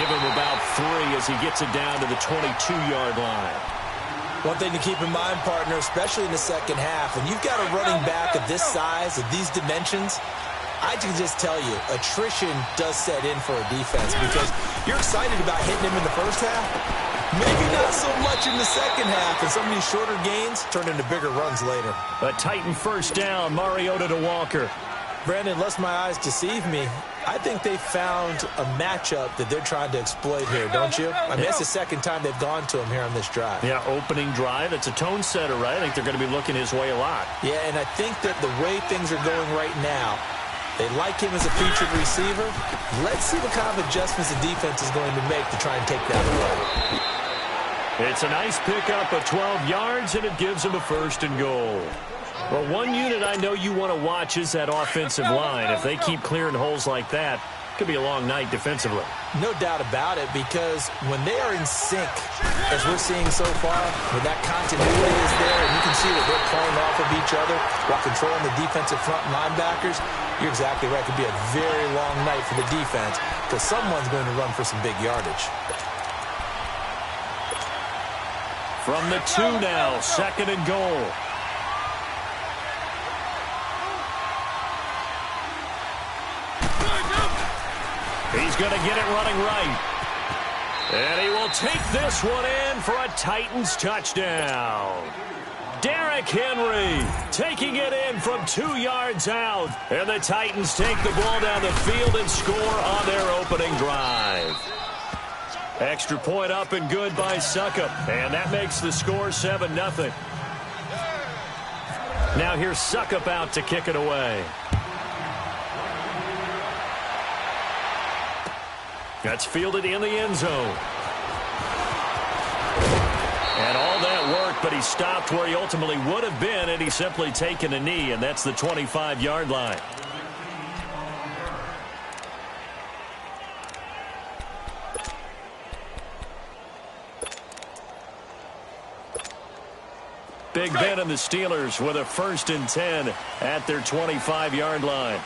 give him about 3 as he gets it down to the 22-yard line. One thing to keep in mind, partner, especially in the second half, when you've got a running back of this size, of these dimensions, I can just tell you, attrition does set in for a defense because you're excited about hitting him in the first half. Maybe not so much in the second half, and some of these shorter gains turn into bigger runs later. A Titan first down, Mariota to Walker. Brandon, lest my eyes deceive me, I think they found a matchup that they're trying to exploit here, don't you? I mean, that's the second time they've gone to him here on this drive. Yeah, opening drive. It's a tone setter, right? I think they're going to be looking his way a lot. Yeah, and I think that the way things are going right now, they like him as a featured receiver. Let's see what kind of adjustments the defense is going to make to try and take that away. It's a nice pickup of 12 yards, and it gives him a 1st and goal. Well, one unit I know you want to watch is that offensive line. If they keep clearing holes like that, it could be a long night defensively. No doubt about it, because when they are in sync, as we're seeing so far, when that continuity is there, and you can see that they're playing off of each other while controlling the defensive front linebackers, you're exactly right. It could be a very long night for the defense because someone's going to run for some big yardage. From the 2 now, 2nd and goal. He's going to get it running right. And he will take this one in for a Titans touchdown. Derrick Henry taking it in from 2 yards out. And the Titans take the ball down the field and score on their opening drive. Extra point up and good by Succop. And that makes the score 7-0. Now here's Succop out to kick it away. That's fielded in the end zone. And all that work, but he stopped where he ultimately would have been, and he's simply taken a knee, and that's the 25-yard line. Big Ben and the Steelers with a 1st and 10 at their 25-yard line.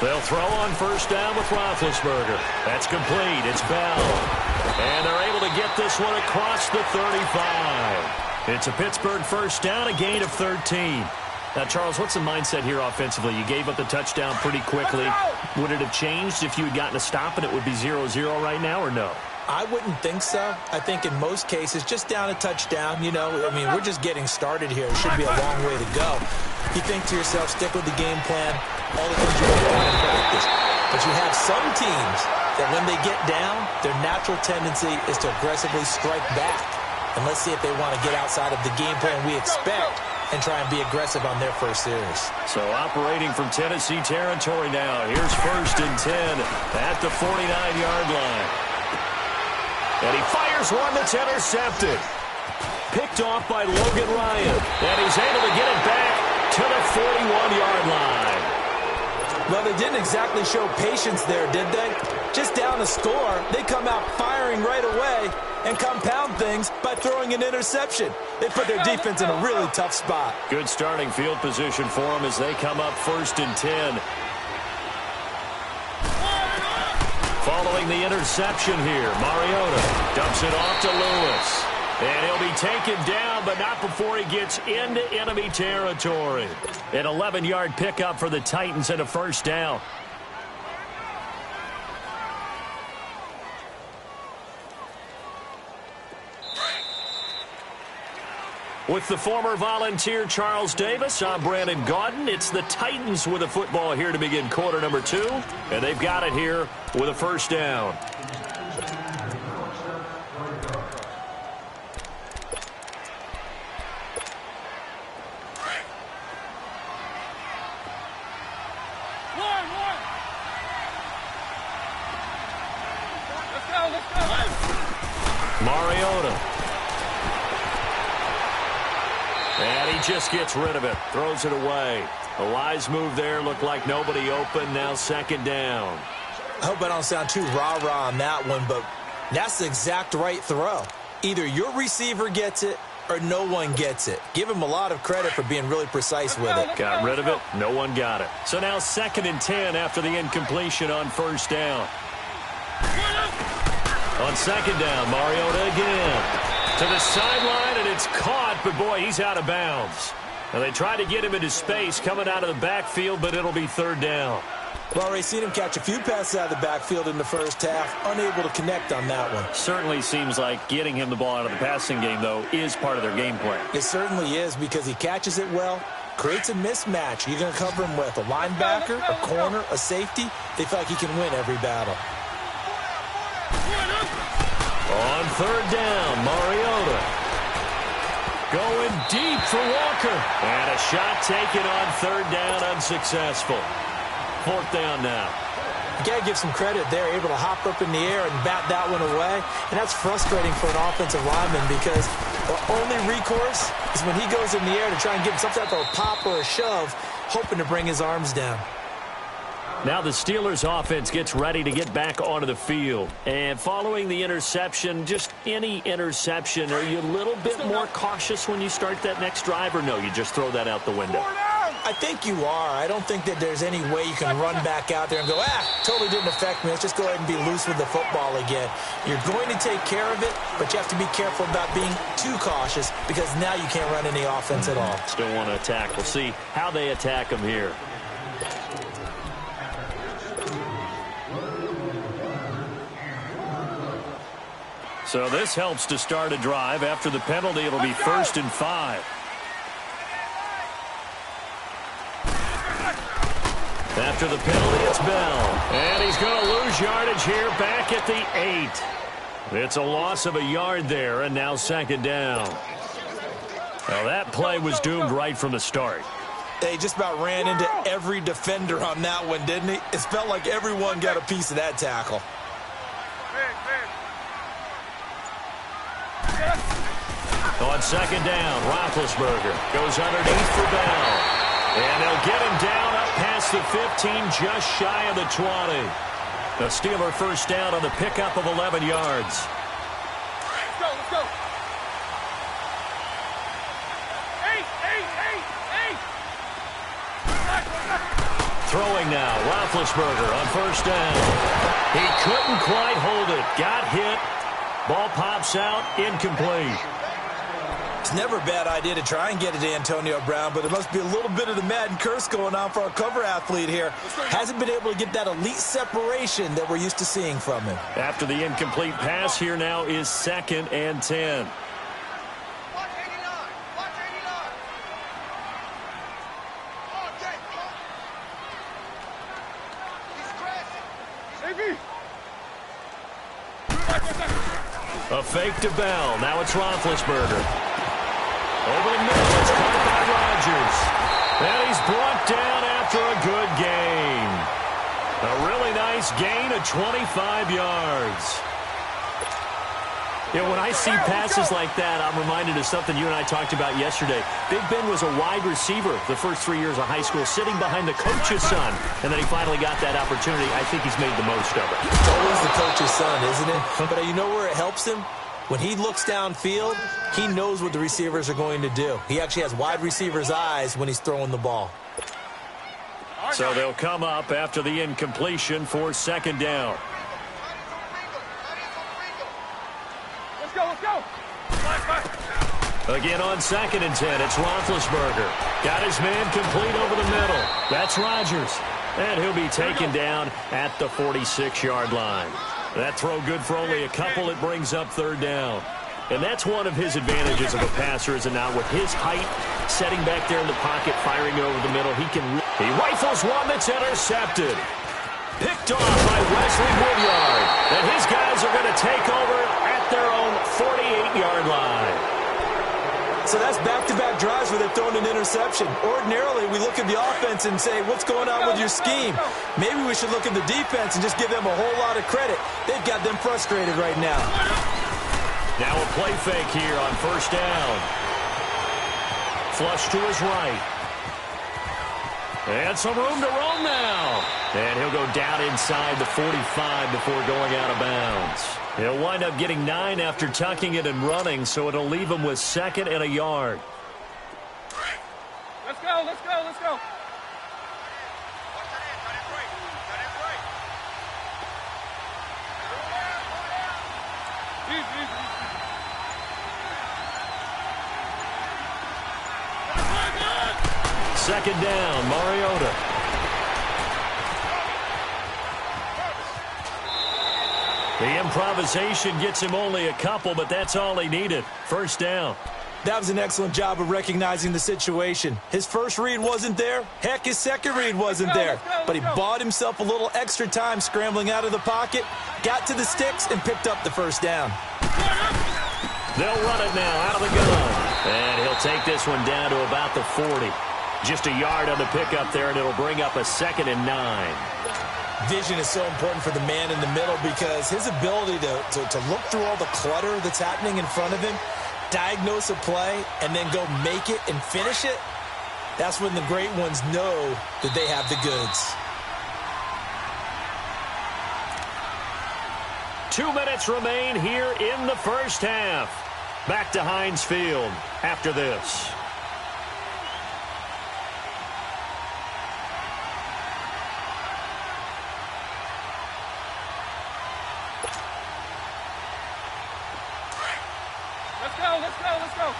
They'll throw on 1st down with Roethlisberger. That's complete. It's Bell. And they're able to get this one across the 35. It's a Pittsburgh 1st down, a gain of 13. Now, Charles, what's the mindset here offensively? You gave up the touchdown pretty quickly. Would it have changed if you had gotten a stop and it would be 0-0 right now, or no? I wouldn't think so. I think in most cases, just down a touchdown, you know, I mean, we're just getting started here. It should be a long way to go. You think to yourself, stick with the game plan, all the things you work on in practice. But you have some teams that when they get down, their natural tendency is to aggressively strike back. And let's see if they want to get outside of the game plan we expect and try and be aggressive on their first series. So operating from Tennessee territory now. Here's 1st and 10 at the 49-yard line. And he fires one that's intercepted. Picked off by Logan Ryan. And he's able to get it back to the 41-yard line. Well, they didn't exactly show patience there, did they? Just down a score, they come out firing right away and compound things by throwing an interception. They put their defense in a really tough spot. Good starting field position for them as they come up 1st and 10. Following the interception here, Mariota dumps it off to Lewis. And he'll be taken down, but not before he gets into enemy territory. An 11-yard pickup for the Titans and a 1st down. With the former Volunteer Charles Davis, I'm Brandon Gaudin. It's the Titans with a football here to begin quarter number 2. And they've got it here with a 1st down. Mariota. And he just gets rid of it. Throws it away. A wise move there. Looked like nobody open. Now 2nd down. I hope I don't sound too rah-rah on that one, but that's the exact right throw. Either your receiver gets it or no one gets it. Give him a lot of credit for being really precise with it. Got rid of it. No one got it. So now 2nd and 10 after the incompletion on 1st down. On 2nd down, Mariota again. To the sideline, and it's caught, but boy, he's out of bounds. Now they try to get him into space coming out of the backfield, but it'll be 3rd down. We've already seen him catch a few passes out of the backfield in the first half, unable to connect on that one. Certainly seems like getting him the ball out of the passing game, though, is part of their game plan. It certainly is, because he catches it well, creates a mismatch. You're going to cover him with a linebacker, a corner, a safety. They feel like he can win every battle. On 3rd down, Mariota. Going deep for Walker. And a shot taken on 3rd down, unsuccessful. 4th down now. You got to give some credit there, able to hop up in the air and bat that one away. And that's frustrating for an offensive lineman because the only recourse is when he goes in the air to try and get some type of a pop or a shove, hoping to bring his arms down. Now the Steelers offense gets ready to get back onto the field. And following the interception, just any interception, are you a little bit more cautious when you start that next drive, or no, you just throw that out the window? I think you are. I don't think that there's any way you can run back out there and go, totally didn't affect me. Let's just go ahead and be loose with the football again. You're going to take care of it, but you have to be careful about being too cautious because now you can't run any offense at all. Still want to attack. We'll see how they attack him here. So this helps to start a drive. After the penalty, it'll be 1st and 5. After the penalty, it's Bell. And he's going to lose yardage here back at the 8. It's a loss of a yard there, and now 2nd down. Now that play was doomed right from the start. They just about ran into every defender on that one, didn't he? It felt like everyone got a piece of that tackle. On 2nd down, Roethlisberger goes underneath for Bell. And they'll get him down up past the 15, just shy of the 20. The Steeler 1st down on the pickup of 11 yards. Let's go. Eight. Throwing now, Roethlisberger on 1st down. He couldn't quite hold it. Got hit. Ball pops out, incomplete. It's never a bad idea to try and get it to Antonio Brown, but there must be a little bit of the Madden curse going on for our cover athlete here. Hasn't been able to get that elite separation that we're used to seeing from him. After the incomplete pass, here now is 2nd and 10. Watch 89. He's crashing. A fake to Bell. Now it's Roethlisberger. Over the middle, it's caught by Rodgers. And he's brought down after a good gain. A really nice gain of 25 yards. You know, when I see passes like that, I'm reminded of something you and I talked about yesterday. Big Ben was a wide receiver the first 3 years of high school, sitting behind the coach's son. And then he finally got that opportunity. I think he's made the most of it. It's always the coach's son, isn't it? But you know where it helps him? When he looks downfield, he knows what the receivers are going to do. He actually has wide receivers' eyes when he's throwing the ball. So they'll come up after the incompletion for 2nd down. Let's go. Again on 2nd and 10, it's Roethlisberger. Got his man complete over the middle. That's Rodgers. And he'll be taken down at the 46-yard line. That throw good for only a couple. It brings up 3rd down. And that's one of his advantages of a passer, is it not? With his height, setting back there in the pocket, firing it over the middle, he rifles one that's intercepted. Picked off by Wesley Woodyard. And his guys are going to take over at their own 48-yard line. So that's back-to-back drives where they've thrown an interception. Ordinarily, we look at the offense and say, what's going on with your scheme? Maybe we should look at the defense and just give them a whole lot of credit. They've got them frustrated right now. Now a play fake here on 1st down. Flush to his right. And some room to roam now. And he'll go down inside the 45 before going out of bounds. He'll wind up getting 9 after tucking it and running, so it'll leave him with 2nd and a yard. Let's go, let's go, let's go. Second down, Mariota. The improvisation gets him only a couple, but that's all he needed. First down. That was an excellent job of recognizing the situation. His first read wasn't there. Heck, his second read wasn't there. But he bought himself a little extra time scrambling out of the pocket, got to the sticks, and picked up the first down. They'll run it now out of the gun. And he'll take this one down to about the 40. Just a yard on the pickup there, and it'll bring up a 2nd and 9. Vision is so important for the man in the middle because his ability to look through all the clutter that's happening in front of him, diagnose a play, and then go make it and finish it, that's when the great ones know that they have the goods. 2 minutes remain here in the first half. Back to Heinz Field after this. Let's go, let's go, let's go.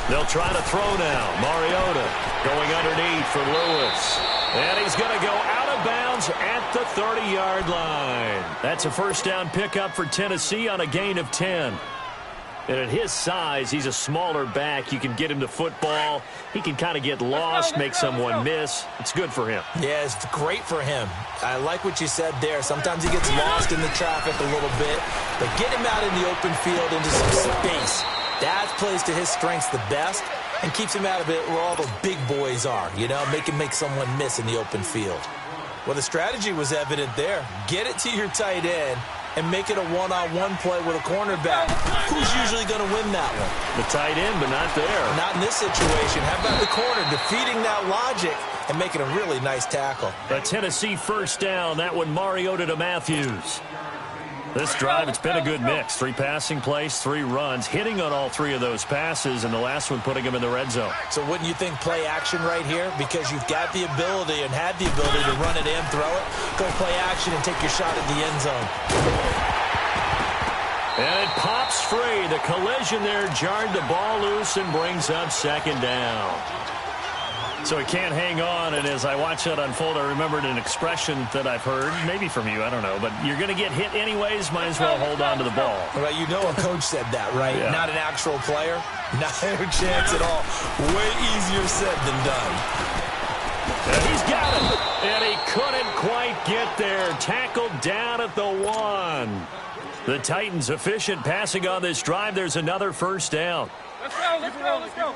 They'll try to throw now. Mariota going underneath for Lewis. And he's going to go out of bounds at the 30-yard line. That's a first down pickup for Tennessee on a gain of 10. And at his size, he's a smaller back. You can get him to football. He can kind of get lost, make someone miss. It's good for him. Yeah, it's great for him. I like what you said there. Sometimes he gets lost in the traffic a little bit. But get him out in the open field into some space. That plays to his strengths the best and keeps him out of it where all the big boys are, you know, make someone miss in the open field. Well, the strategy was evident there. Get it to your tight end and make it a one-on-one play with a cornerback. Who's usually going to win that one? The tight end, but not there. Not in this situation. How about the corner defeating that logic and making a really nice tackle? A Tennessee first down. That one Mariota to Matthews. This drive, it's been a good mix. 3 passing plays, 3 runs, hitting on all 3 of those passes, and the last one putting him in the red zone. So wouldn't you think play action right here? Because you've got the ability and had the ability to run it and throw it. Go play action and take your shot at the end zone. And it pops free. The collision there jarred the ball loose and brings up second down. So he can't hang on, and as I watch that unfold, I remembered an expression that I've heard, maybe from you, I don't know, but you're going to get hit anyways, might as well hold on to the ball. Well, you know a coach said that, right? Yeah. Not an actual player. Not a chance at all. Way easier said than done. And he's got it, and he couldn't quite get there. Tackled down at the 1. The Titans efficient passing on this drive. There's another first down. Let's go, let's go, let's go.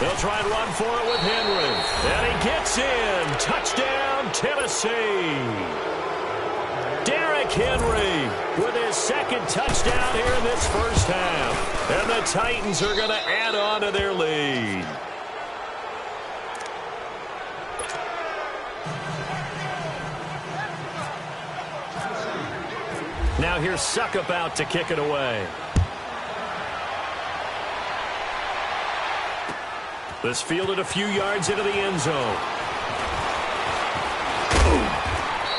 They'll try and run for it with Henry. And he gets in. Touchdown, Tennessee. Derrick Henry with his 2nd touchdown here in this first half. And the Titans are going to add on to their lead. Now here's Suckup out to kick it away. This fielded a few yards into the end zone.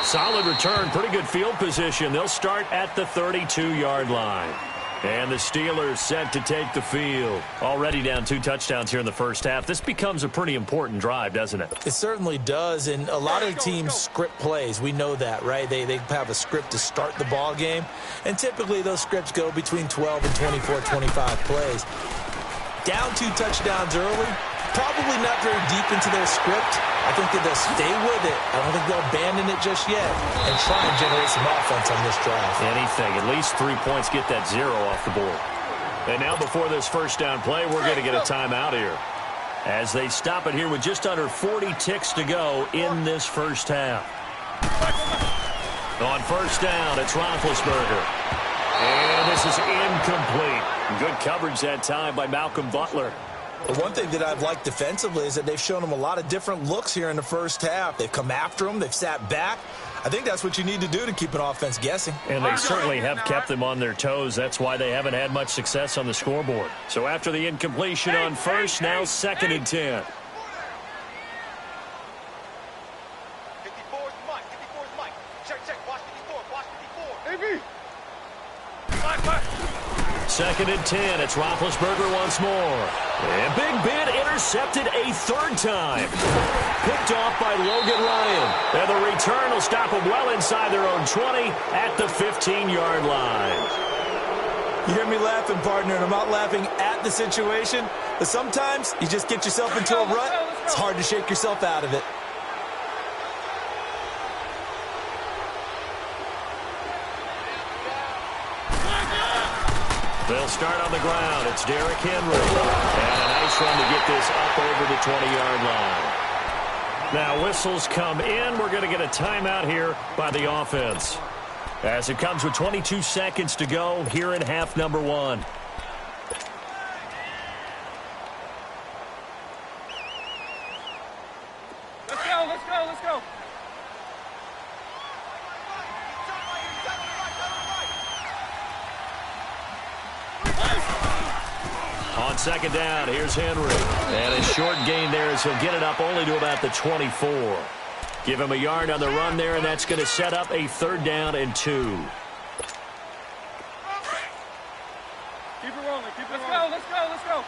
Solid return, pretty good field position. They'll start at the 32-yard line. And the Steelers set to take the field. Already down 2 touchdowns here in the first half. This becomes a pretty important drive, doesn't it? It certainly does, and a lot of teams script plays. We know that, right? They have a script to start the ball game, and typically those scripts go between 12 and 24, 25 plays. Down 2 touchdowns early, probably not very deep into their script. I think that they'll stay with it. I don't think they'll abandon it just yet and try and generate some offense on this drive. Anything. At least 3 points, get that 0 off the board. And now before this first down play, we're going to get a timeout here. As they stop it here with just under 40 ticks to go in this first half. On first down, it's Roethlisberger. And this is incomplete. Good coverage that time by Malcolm Butler. The one thing that I've liked defensively is that they've shown him a lot of different looks here in the first half. They've come after him. They've sat back. I think that's what you need to do to keep an offense guessing. And they certainly have kept them on their toes. That's why they haven't had much success on the scoreboard. So after the incompletion on first, now 2nd and 10. 54's Mike. 54's Mike. Check. Watch 54. Watch 54. AB. 2nd and 10. It's Roethlisberger once more. And Big Ben intercepted a 3rd time. Picked off by Logan Ryan. And the return will stop them well inside their own 20 at the 15-yard line. You hear me laughing, partner, and I'm not laughing at the situation, but sometimes you just get yourself into a rut. It's hard to shake yourself out of it. They'll start on the ground. It's Derrick Henry. And a nice run to get this up over the 20-yard line. Now whistles come in. We're going to get a timeout here by the offense, as it comes with 22 seconds to go here in half number 1. Let's go. On 2nd down, here's Henry. And a short gain there as he'll get it up only to about the 24. Give him a yard on the run there, and that's going to set up a 3rd down and 2. Keep it rolling. Let's go.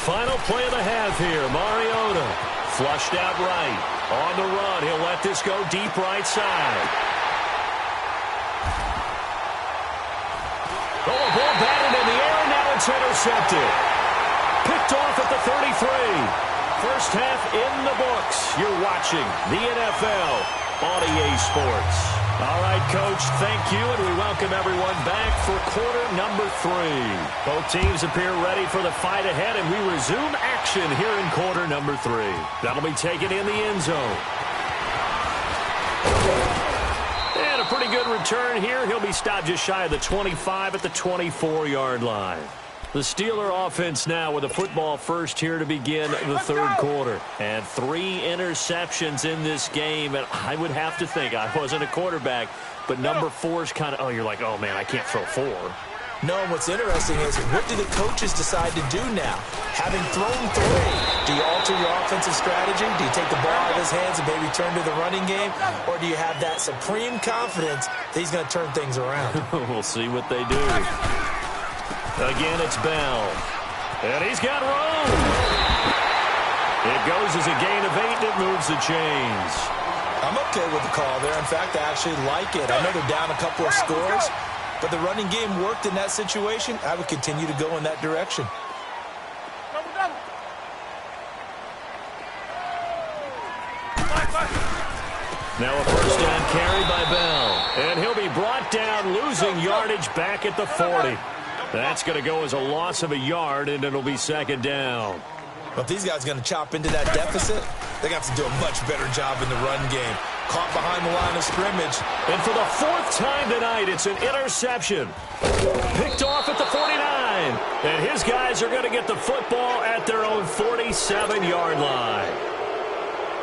Final play of the half here. Mariota flushed out right. On the run, he'll let this go deep right side. Oh, a ball batted in the air, and now it's intercepted. Picked off at the 33. First half in the books. You're watching the NFL on EA Sports. All right, Coach, thank you, and we welcome everyone back for quarter number 3. Both teams appear ready for the fight ahead, and we resume action here in quarter number 3. That'll be taken in the end zone. And a pretty good return here. He'll be stopped just shy of the 25 at the 24-yard line. The Steeler offense now with a football first here to begin the 3rd quarter. And 3 interceptions in this game. And I would have to think, I wasn't a quarterback, but number 4 is kind of, oh, you're like, oh, man, I can't throw 4. No, and what's interesting is, what do the coaches decide to do now? Having thrown 3, do you alter your offensive strategy? Do you take the ball out of his hands and maybe turn to the running game? Or do you have that supreme confidence that he's going to turn things around? We'll see what they do. Again, it's Bell. And he's got room. It goes as a gain of 8, and it moves the chains. I'm okay with the call there. In fact, I actually like it. I know they're down a couple of scores, but the running game worked in that situation. I would continue to go in that direction. Now a first down carry by Bell. And he'll be brought down, losing yardage back at the 40. That's going to go as a loss of a yard, and it'll be 2nd down. Well, if these guys are going to chop into that deficit, they're going to have to do a much better job in the run game. Caught behind the line of scrimmage. And for the 4th time tonight, it's an interception. Picked off at the 49. And his guys are going to get the football at their own 47-yard line.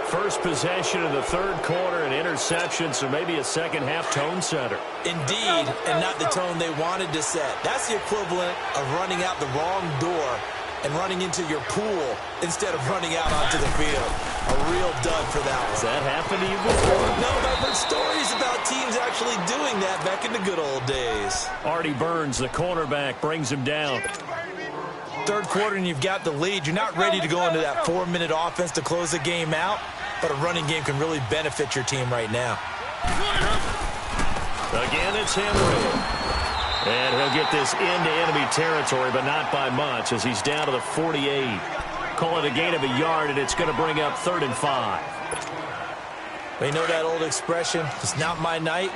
First possession of the 3rd quarter, an interception, so maybe a second-half tone setter. Indeed, and not the tone they wanted to set. That's the equivalent of running out the wrong door and running into your pool instead of running out onto the field. A real dud for that one. Has that happened to you before? No, but I've heard stories about teams actually doing that back in the good old days. Artie Burns, the cornerback, brings him down. 3rd quarter and you've got the lead. You're not ready to go into that 4-minute offense to close the game out, but a running game can really benefit your team right now. Again, it's Henry. And he'll get this into enemy territory, but not by much, as he's down to the 48. Call it a gain of a yard, and it's going to bring up 3rd and 5. They know that old expression, it's not my night.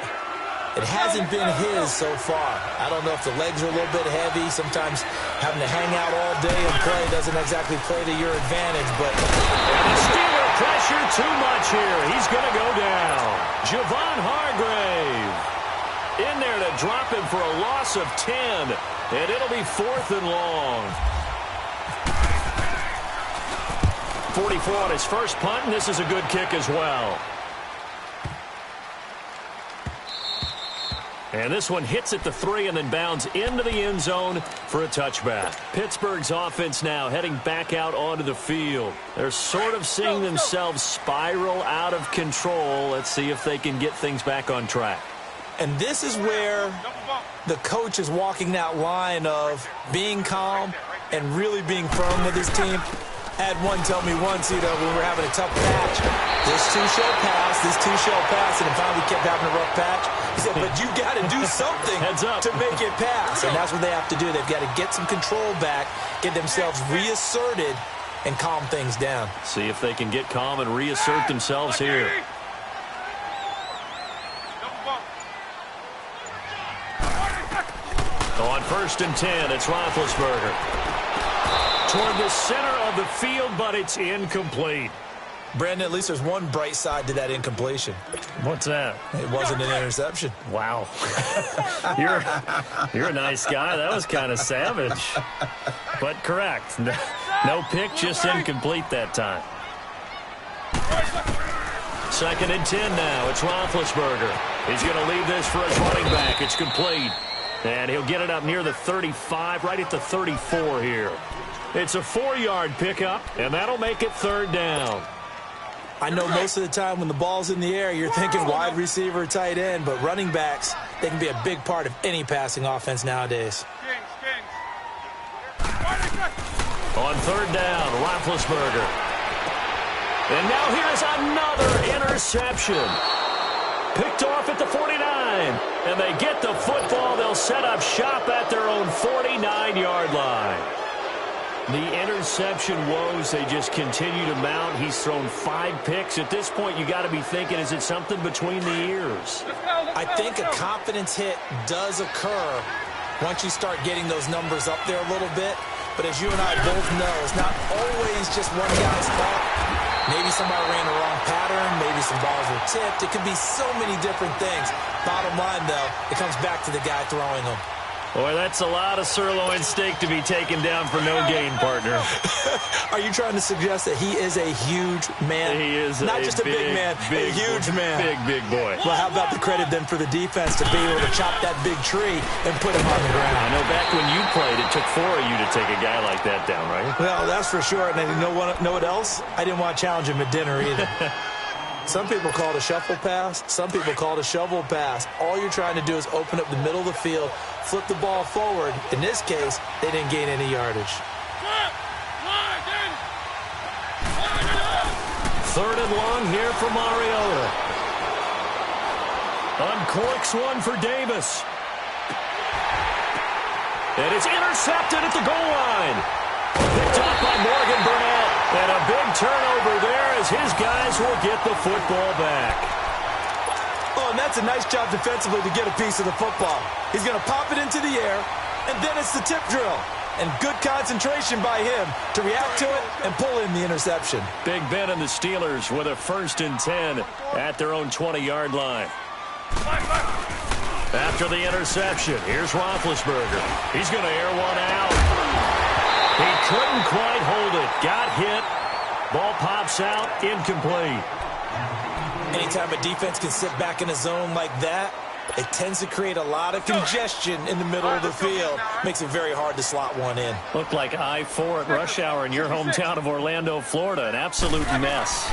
It hasn't been his so far. I don't know if the legs are a little bit heavy. Sometimes having to hang out all day and play doesn't exactly play to your advantage, but... And the Steeler pressure too much here. He's going to go down. Javon Hargrave in there to drop him for a loss of 10. And it'll be 4th and long. 44 on his first punt, and this is a good kick as well. And this one hits at the 3 and then bounds into the end zone for a touchback. Pittsburgh's offense now heading back out onto the field. They're sort of seeing themselves spiral out of control. Let's see if they can get things back on track. And this is where the coach is walking that line of being calm and really being firm with his team. I had one tell me once, when we were having a tough patch, this too shall pass, and finally kept having a rough patch. He said, but you got to do something to make it pass. And that's what they have to do. They've got to get some control back, get themselves reasserted, and calm things down. See if they can get calm and reassert themselves here. On 1st and 10, it's Roethlisberger. Toward the center of the field, but it's incomplete. Brandon, at least there's one bright side to that incompletion. What's that? It wasn't an interception. Wow. You're a nice guy. That was kind of savage. But correct. No pick, just incomplete that time. 2nd and 10 now. It's Roethlisberger. He's going to leave this for his running back. It's complete. And he'll get it up near the 35, right at the 34 here. It's a 4-yard pickup, and that'll make it 3rd down. I know most of the time when the ball's in the air, you're thinking wide receiver, tight end, but running backs, they can be a big part of any passing offense nowadays. On 3rd down, Roethlisberger. And now here's another interception. Picked off at the 49. And they get the football. They'll set up shop at their own 49-yard line. The interception woes, they just continue to mount. He's thrown 5 picks. At this point, you got to be thinking, is it something between the ears? I think a confidence hit does occur once you start getting those numbers up there a little bit. But as you and I both know, it's not always just one guy's fault. Maybe somebody ran the wrong pattern. Maybe some balls were tipped. It could be so many different things. Bottom line, though, it comes back to the guy throwing them. Boy, that's a lot of sirloin steak to be taken down for no gain, partner. Are you trying to suggest that he is a huge man? He is not just a big man, a huge man. Big boy. Well, how about the credit then for the defense to be able to chop that big tree and put him on the ground? I know back when you played, it took 4 of you to take a guy like that down, right? Well, that's for sure. And you know what else? I didn't want to challenge him at dinner either. Some people call it a shuffle pass. Some people call it a shovel pass. All you're trying to do is open up the middle of the field, flip the ball forward. In this case, they didn't gain any yardage. 3rd and long here for Mariota. Uncorks one for Davis. And it's intercepted at the goal line. Picked off by Morgan Burnett. And a big turnover there as his guys will get the football back. Oh, and that's a nice job defensively to get a piece of the football. He's going to pop it into the air, and then it's the tip drill. And good concentration by him to react to it and pull in the interception. Big Ben and the Steelers with a 1st and 10 at their own 20-yard line. After the interception, here's Roethlisberger. He's going to air one out. He couldn't quite hold it. Got hit. Ball pops out. Incomplete. Anytime a defense can sit back in a zone like that, it tends to create a lot of congestion in the middle of the field. Makes it very hard to slot one in. Looked like I-4 at rush hour in your hometown of Orlando, Florida. An absolute mess.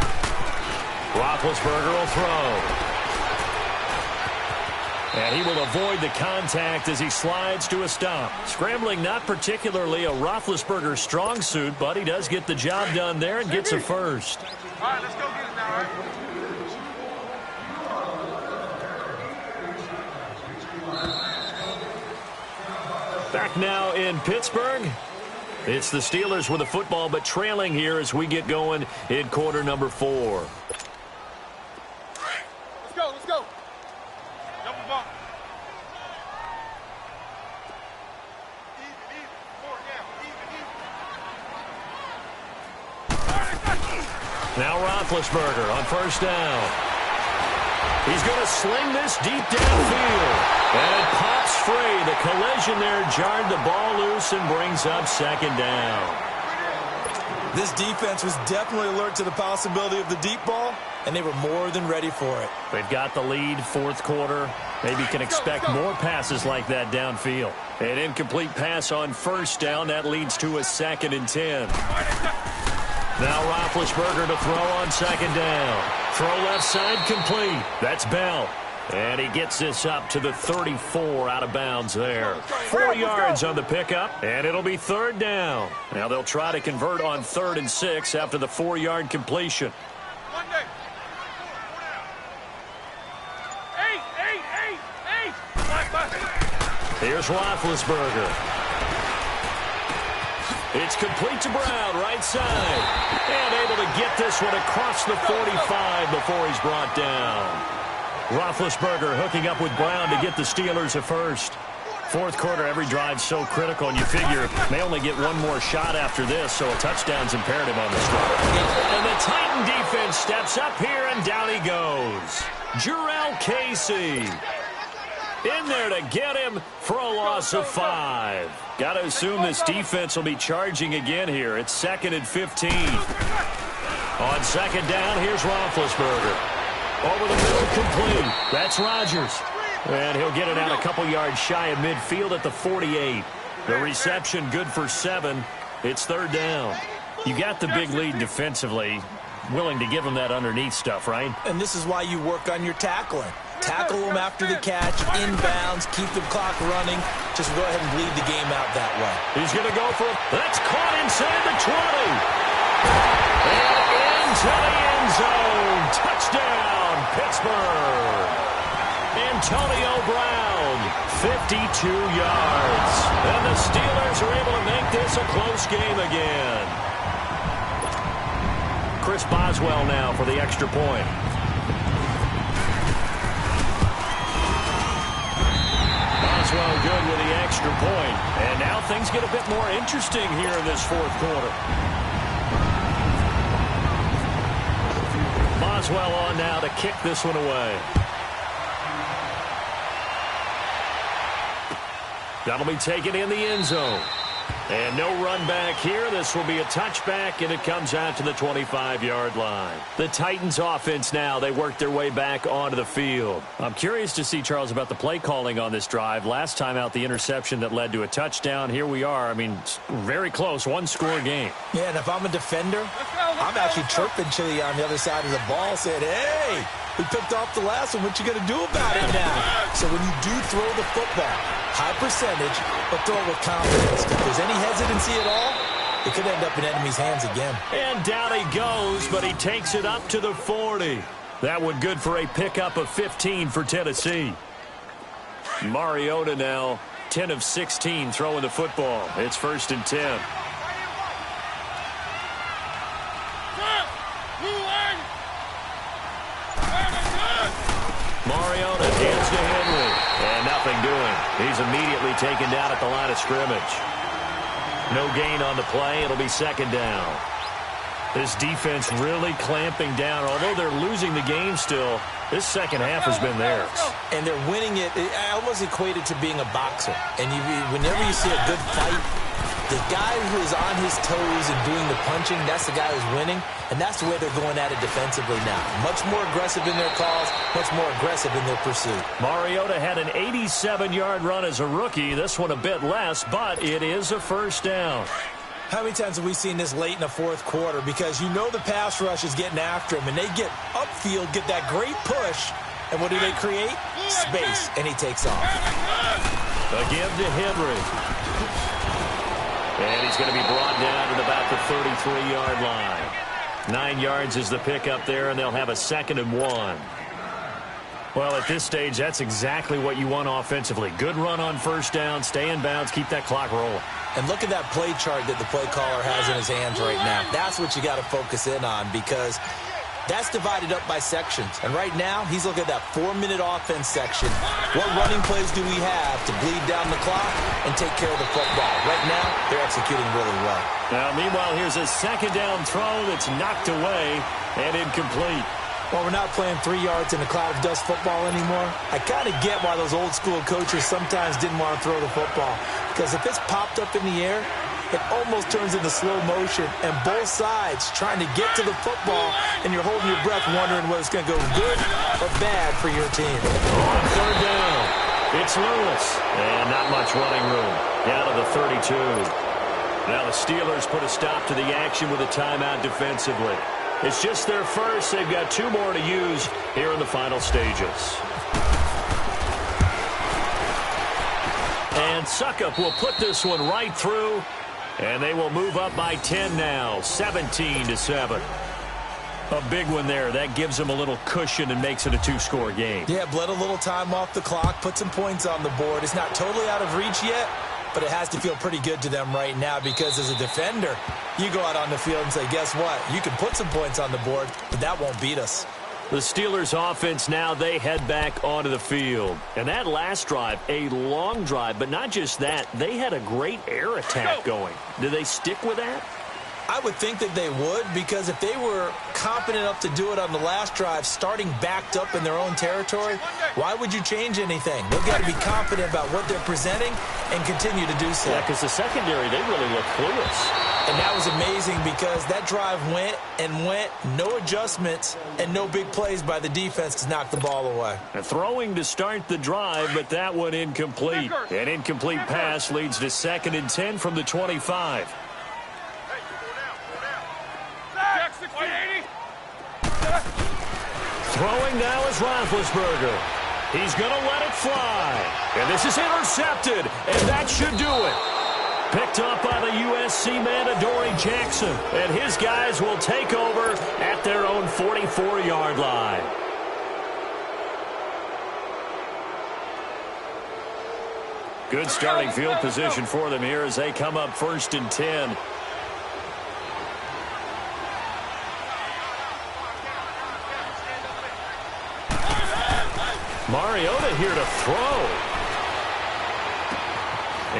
Roethlisberger will throw. And he will avoid the contact as he slides to a stop. Scrambling not particularly a Roethlisberger strong suit, but he does get the job done there and gets a first. All right, let's go get it now, all right? Back now in Pittsburgh. It's the Steelers with the football, but trailing here as we get going in quarter number 4. Let's go, let's go. Double bump. Even. 4 down. Even. Now Roethlisberger on first down. He's going to sling this deep downfield. And it pops free. The collision there jarred the ball loose and brings up second down. This defense was definitely alert to the possibility of the deep ball, and they were more than ready for it. They've got the lead, fourth quarter. Maybe can expect more passes like that downfield. An incomplete pass on first down. That leads to a 2nd and 10. Now Roethlisberger to throw on second down. Throw left side complete. That's Bell. And he gets this up to the 34 out of bounds there. 4 yards on the pickup, and it'll be third down. Now they'll try to convert on 3rd and 6 after the 4-yard completion. Here's Roethlisberger. It's complete to Brown, right side. And able to get this one across the 45 before he's brought down. Roethlisberger hooking up with Brown to get the Steelers a first. Fourth quarter, every drive so critical, and you figure they only get one more shot after this, so a touchdown's imperative on this drive. And the Titan defense steps up here, and down he goes. Jurrell Casey in there to get him for a loss of 5. Got to assume this defense will be charging again here. It's 2nd and 15. On second down, here's Roethlisberger. Over the middle, complete. That's Rodgers. And he'll get it out a couple yards shy of midfield at the 48. The reception good for 7. It's third down. You got the big lead defensively. Willing to give him that underneath stuff, right? And this is why you work on your tackling. Tackle them after the catch, inbounds, keep the clock running. Just go ahead and bleed the game out that way. He's going to go for it. That's caught inside the 20. And into the end zone. Touchdown, Pittsburgh. Antonio Brown, 52 yards. And the Steelers are able to make this a close game again. Chris Boswell now for the extra point. Boswell good with the extra point. And now things get a bit more interesting here in this fourth quarter. Boswell on now to kick this one away. That'll be taken in the end zone. And no run back here. This will be a touchback, and it comes out to the 25-yard line. The Titans offense now, they work their way back onto the field. I'm curious to see, Charles, about the play calling on this drive. Last time out, the interception that led to a touchdown. Here we are. I mean, very close, one-score game. Yeah, and if I'm a defender, I'm actually chirping Chili on the other side of the ball, saying, hey, we picked off the last one. What you going to do about it now? So when you do throw the football, high percentage, but throw it with confidence. If there's any hesitancy at all, it could end up in enemy's hands again. And down he goes, but he takes it up to the 40. That one good for a pickup of 15 for Tennessee. Mariota now 10 of 16 throwing the football. It's 1st and 10. Mariota hands to Henry. And nothing doing. He's immediately taken down at the line of scrimmage. No gain on the play. It'll be second down. This defense really clamping down. Although they're losing the game still, this second half has been theirs. And they're winning it. I almost equate it to being a boxer. And whenever you see a good fight, the guy who is on his toes and doing the punching, that's the guy who's winning. And that's the way they're going at it defensively now. Much more aggressive in their calls, much more aggressive in their pursuit. Mariota had an 87-yard run as a rookie. This one a bit less, but it is a first down. How many times have we seen this late in the fourth quarter? Because you know the pass rush is getting after him, and they get upfield, get that great push, and what do they create? Space, and he takes off. A give to Henry. And he's going to be brought down at about the 33-yard line. 9 yards is the pickup there, and they'll have a 2nd and 1. Well, at this stage, that's exactly what you want offensively. Good run on first down, stay in bounds, keep that clock rolling. And look at that play chart that the play caller has in his hands right now. That's what you got to focus in on, because That's divided up by sections. And right now, he's looking at that 4-minute offense section. What running plays do we have to bleed down the clock and take care of the football? Right now, they're executing really well. Now, meanwhile, here's a second down throw that's knocked away and incomplete. Well, we're not playing 3 yards in a cloud of dust football anymore. I kind of get why those old school coaches sometimes didn't want to throw the football. Because if it's popped up in the air, it almost turns into slow motion, and both sides trying to get to the football, and you're holding your breath wondering whether it's going to go good or bad for your team. On third down, it's Lewis, and not much running room. Down to the 32. Now the Steelers put a stop to the action with a timeout defensively. It's just their first. They've got 2 more to use here in the final stages. And Suckup will put this one right through. And they will move up by 10 now, 17-7. A big one there. That gives them a little cushion and makes it a 2-score game. Yeah, bled a little time off the clock, put some points on the board. It's not totally out of reach yet, but it has to feel pretty good to them right now because as a defender, you go out on the field and say, guess what? You can put some points on the board, but that won't beat us. The Steelers offense now, they head back onto the field. And that last drive, a long drive, but not just that, they had a great air attack going. Do they stick with that? I would think that they would, because if they were confident enough to do it on the last drive, starting backed up in their own territory, why would you change anything? They've got to be confident about what they're presenting and continue to do so. Yeah, because the secondary, they really look clueless. And that was amazing because that drive went and went, no adjustments, and no big plays by the defense to knock the ball away. Throwing to start the drive, but that one incomplete. An incomplete pass leads to 2nd and 10 from the 25. Throwing now is Roethlisberger. He's going to let it fly. And this is intercepted, and that should do it. Picked up by the USC man, Adoree Jackson. And his guys will take over at their own 44-yard line. Good starting field position for them here as they come up 1st and 10. Mariota here to throw.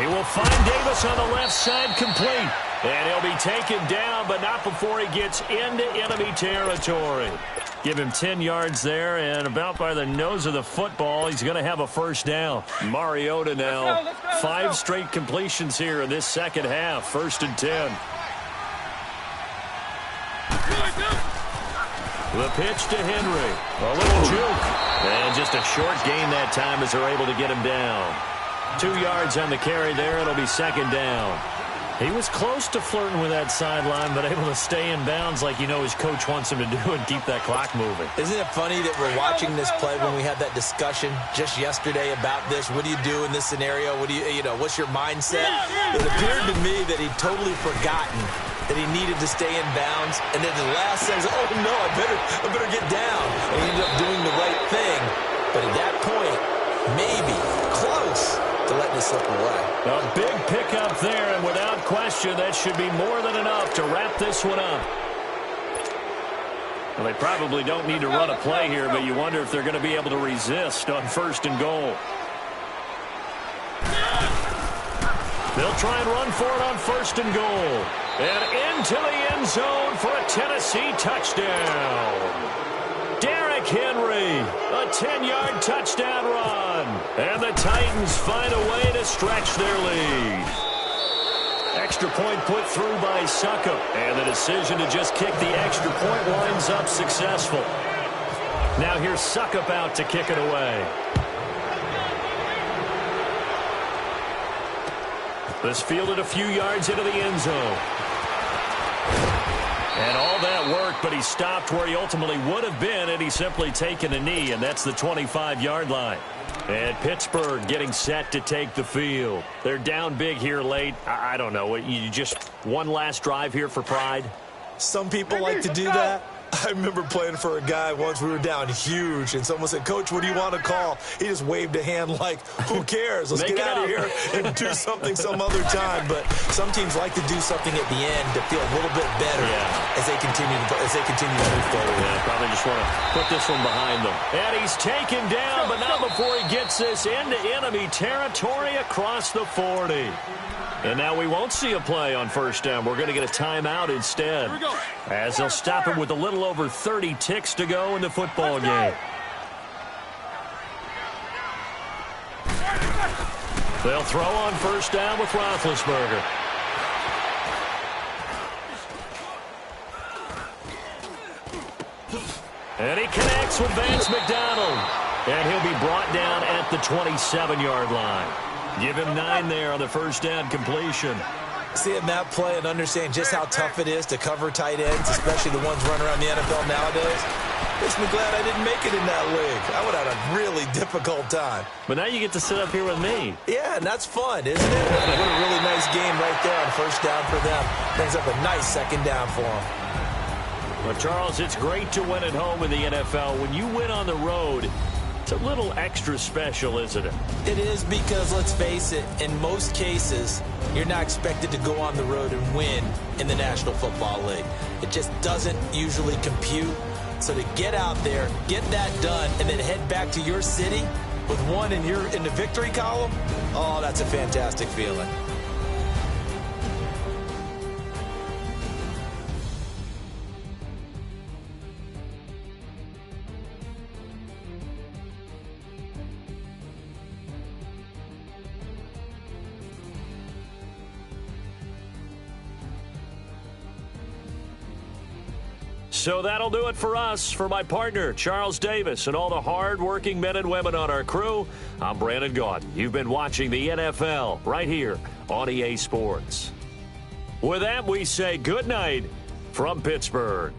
He will find Davis on the left side complete. And he'll be taken down, but not before he gets into enemy territory. Give him 10 yards there, and about by the nose of the football, he's going to have a 1st down. Mariota now, 5 straight completions here in this second half. 1st and 10. The pitch to Henry. A little juke. And just a short gain that time as they're able to get him down. 2 yards on the carry there. It'll be 2nd down. He was close to flirting with that sideline, but able to stay in bounds like you know his coach wants him to do and keep that clock moving. Isn't it funny that we're watching this play when we had that discussion just yesterday about this? What do you do in this scenario? What do you know, what's your mindset? It appeared to me that he'd totally forgotten that he needed to stay in bounds, and then the last says, oh no, I better get down. And he ended up doing the right thing. But at that point, maybe close to letting it slip away. A big pickup there, and without question, that should be more than enough to wrap this one up. Well, they probably don't need to run a play here, but you wonder if they're going to be able to resist on 1st and goal. They'll try and run for it on 1st and goal. And into the end zone for a Tennessee touchdown. Derrick Henry, a 10-yard touchdown run. And the Titans find a way to stretch their lead. Extra point put through by Suckup. And the decision to just kick the extra point winds up successful. Now here's Suckup out to kick it away. This fielded a few yards into the end zone. And all that worked, but he stopped where he ultimately would have been had he simply taken a knee, and that's the 25-yard line. And Pittsburgh getting set to take the field. They're down big here late. I don't know. You just one last drive here for pride? Some people like to do that. I remember playing for a guy once. We were down huge, and someone said, "Coach, what do you want to call?" He just waved a hand like, "Who cares? Let's get out of here and do something some other time." But some teams like to do something at the end to feel a little bit better as they continue to move forward. Yeah, probably just want to put this one behind them. And he's taken down, but not before he gets this into enemy territory across the 40. And now we won't see a play on first down. We're going to get a timeout instead, as they'll stop him with a little over 30 ticks to go in the football game. They'll throw on first down with Roethlisberger. And he connects with Vance McDonald. And he'll be brought down at the 27-yard line. Give him 9 there on the first down completion. Seeing that play and understanding just how tough it is to cover tight ends, especially the ones running around the NFL nowadays, makes me glad I didn't make it in that league. I would have had a really difficult time. But now you get to sit up here with me. Yeah, and that's fun, isn't it? What a really nice game right there on first down for them. Brings up a nice second down for them. Well, Charles, it's great to win at home in the NFL. When you win on the road, it's a little extra special, isn't it? It is, because, let's face it, in most cases, you're not expected to go on the road and win in the National Football League. It just doesn't usually compute. So to get out there, get that done, and then head back to your city with one in the victory column, oh, that's a fantastic feeling. So that'll do it for us. For my partner, Charles Davis, and all the hard-working men and women on our crew, I'm Brandon Gaudin. You've been watching the NFL right here on EA Sports. With that, we say good night from Pittsburgh.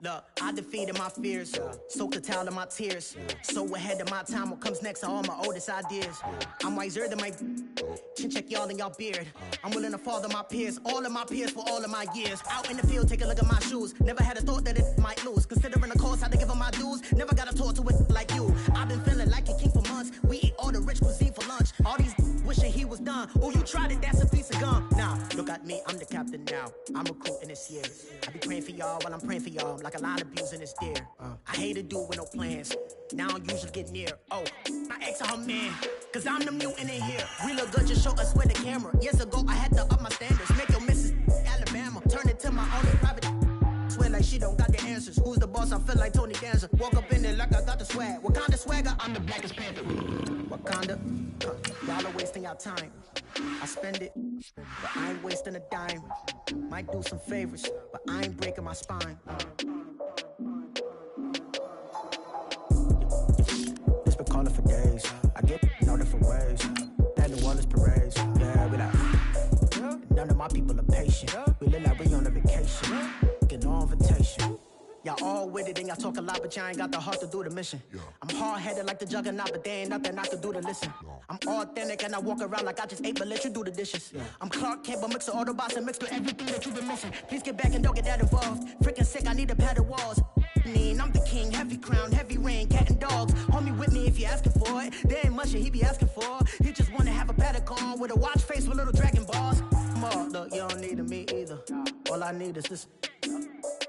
Look, I defeated my fears, soaked the towel in my tears. So ahead of my time, what comes next are all my oldest ideas. I'm wiser than my chin check y'all in y'all beard. I'm willing to father my peers, all of my peers for all of my years. Out in the field, take a look at my shoes. Never had a thought that it might lose. Considering the cost, had to give them my dues. Never got a talk to it like you. I've been feeling like a king for months. We eat all the rich cuisine for lunch. All these wishing he was done. Oh, you tried it, that's a piece of gum. Nah, look at me, I'm the captain now. I'm recruiting this year. I be praying for y'all while I'm praying for y'all. Like a line abusing this deer. I hate to do it with no plans. Now I don't usually get near. Oh, my ex her man. Cause I'm the mutant in here. We look good, just show us with the camera. Years ago, I had to up my standards. Make your missus Alabama. Turn it to my only private. Swear like she don't got the answers. Who's the boss? I feel like Tony Danza. Walk up in there like I got the swag. What kind of swagger? I'm the blackest panther. What kind of? Y'all are wasting your time. I spend it, but I ain't wasting a dime. Might do some favors, but I ain't breaking my spine. It's been calling for days. I get no different ways. That New Orleans parades. Yeah, we like. None of my people are patient. We look like we on a vacation. Get no invitation. Y'all all with it and y'all talk a lot, but y'all ain't got the heart to do the mission. I'm hard-headed like the juggernaut, but there ain't nothing I can do to listen. I'm authentic and I walk around like I just ate, but let you do the dishes. I'm Clark Kent, but mix with Autobots and mix with everything that you've been missing. Please get back and don't get that involved. Freaking sick, I need a pad of walls. I'm the king, heavy crown, heavy rain, cat and dogs. Homie with me if you're asking for it. There ain't much that he be asking for. He just wanna have a paddock on with a watch face with little dragon balls. Look, you don't need me either. All I need is this.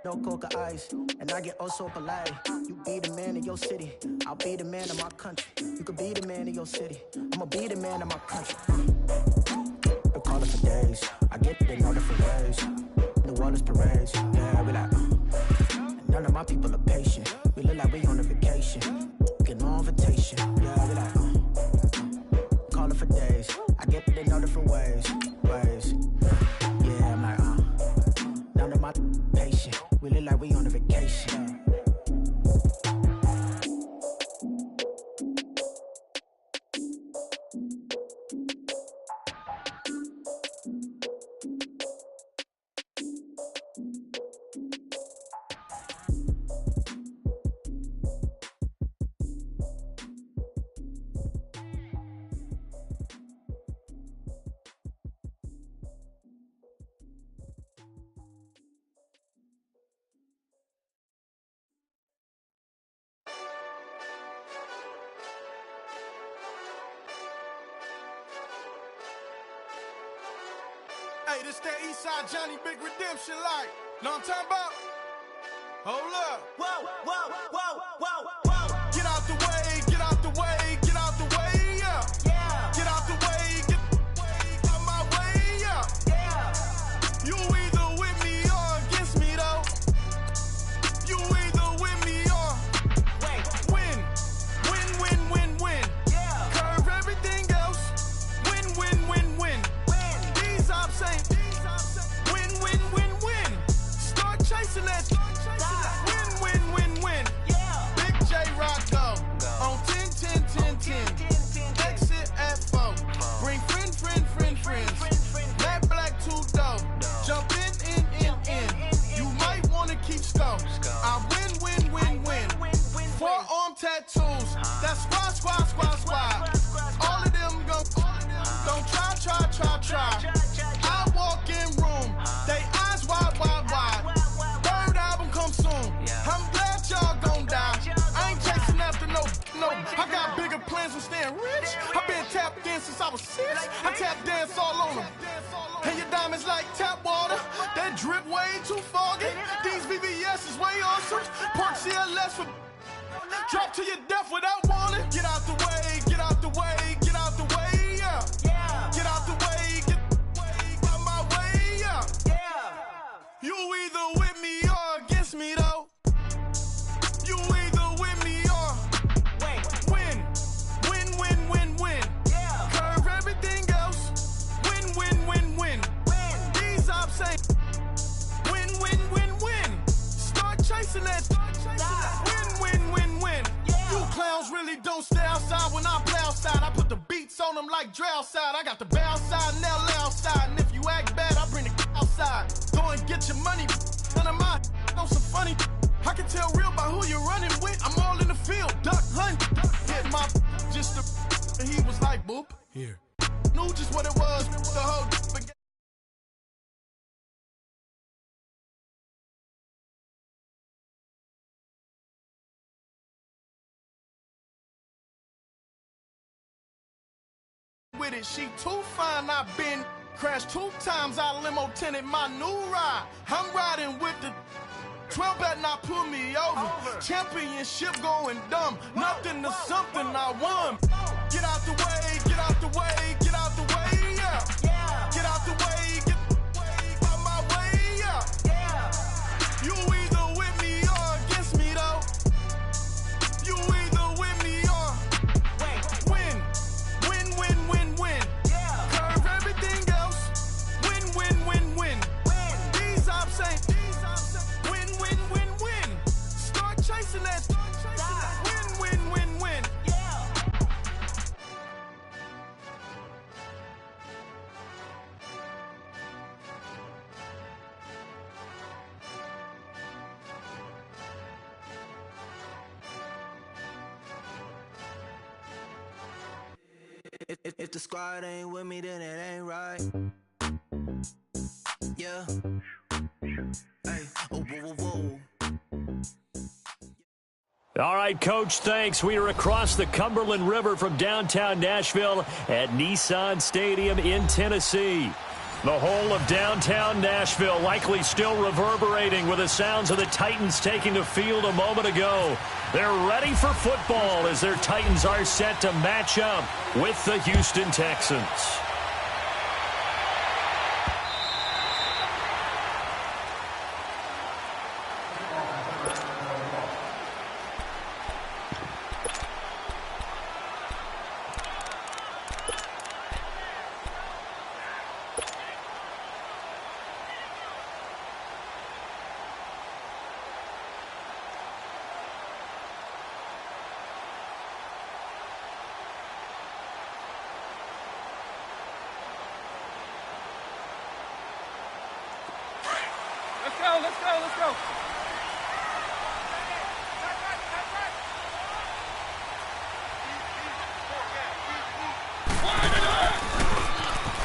No coca ice, and I get oh so polite. You be the man of your city, I'll be the man of my country. You could be the man of your city, I'ma be the man of my country. We call it for days, I get it in all different ways. New Orleans parades, yeah, we like. None of my people are patient, we look like we on a vacation. Get no invitation, yeah, we like. Call it for days, I get it in all different ways. Yeah, I'm like, none of my patient. We look like we on a vacation. Hey, this that Eastside Johnny Big Redemption like. Know what I'm talking about? Hold up. Whoa, whoa, whoa, whoa, whoa. Get out the way, get out the way, get out the way, yeah. Yeah. Get out the way, get out my way, yeah. Yeah. You either with me or against me, though. You either with me or win. Win, win, win, win. Yeah. Curve everything else. Win, win, win, win. These ops ain't. Win, win, win, win. Start chasing that. Win, win, win, win. Yeah. Big J Rock go. On 10, 10, 10, 10. Exit at 4. Bring friends. Matt Black 2 dough. Jump in. You might wanna keep score. I win. Forearm tattoos. That's squad. All of them go. Don't try. I walk in room. They eyes wide. Third album come soon. I'm glad y'all gon' die. I ain't chasing after no. I got bigger plans than staying rich. I've been tapped in since I was 6. I tap dance all on them. And your diamonds like tap water. That drip way too foggy. These VVS is way awesome. Park CLS for drop to your death without warning. Get out the way, yeah. Get out the way, get out my way, yeah. You either with me or against me, though. You either with me or win. Curve everything else. Win. These ops ain't. Win. Start chasing that. Win. You clowns really don't stay outside when I play outside. I put the beats on them like Dre outside. I got the bow side and they'll lay outside. And if you act bad, I bring the outside. Go and get your money. None of my know some funny. I can tell real by who you're running with. I'm all in the field. Duck hunt. Hit my just the. And he was like, boop. Here. Knew just what it was. The whole. With it, she too fine. I've been crashed 2 times. I limo tinted my new ride. I'm riding with the 12 better not pull me over. Championship going dumb. Nothing to something I won. Get out the way, yeah. Get out the way, get out my way, yeah. You either with me or against me, though. You either with me or win. Curve everything else. Win. These ops ain't. Win. Start chasing that. Win. the squad ain't with me, then it ain't right. Yeah. Hey, oh, whoa, whoa, whoa. All right, Coach, thanks. We are across the Cumberland River from downtown Nashville at Nissan Stadium in Tennessee. The whole of downtown Nashville likely still reverberating with the sounds of the Titans taking the field a moment ago. They're ready for football as their Titans are set to match up with the Houston Texans. Let's go.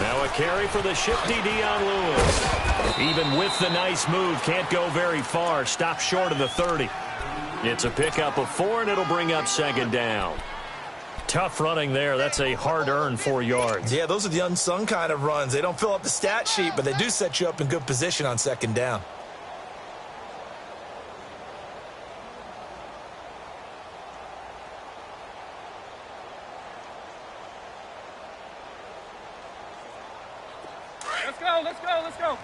Now a carry for the shifty Dion Lewis. Even with the nice move, can't go very far. Stops short of the 30. It's a pickup of 4, and it'll bring up second down. Tough running there. That's a hard-earned 4 yards. Yeah, those are the unsung kind of runs. They don't fill up the stat sheet, but they do set you up in good position on second down. Let's go.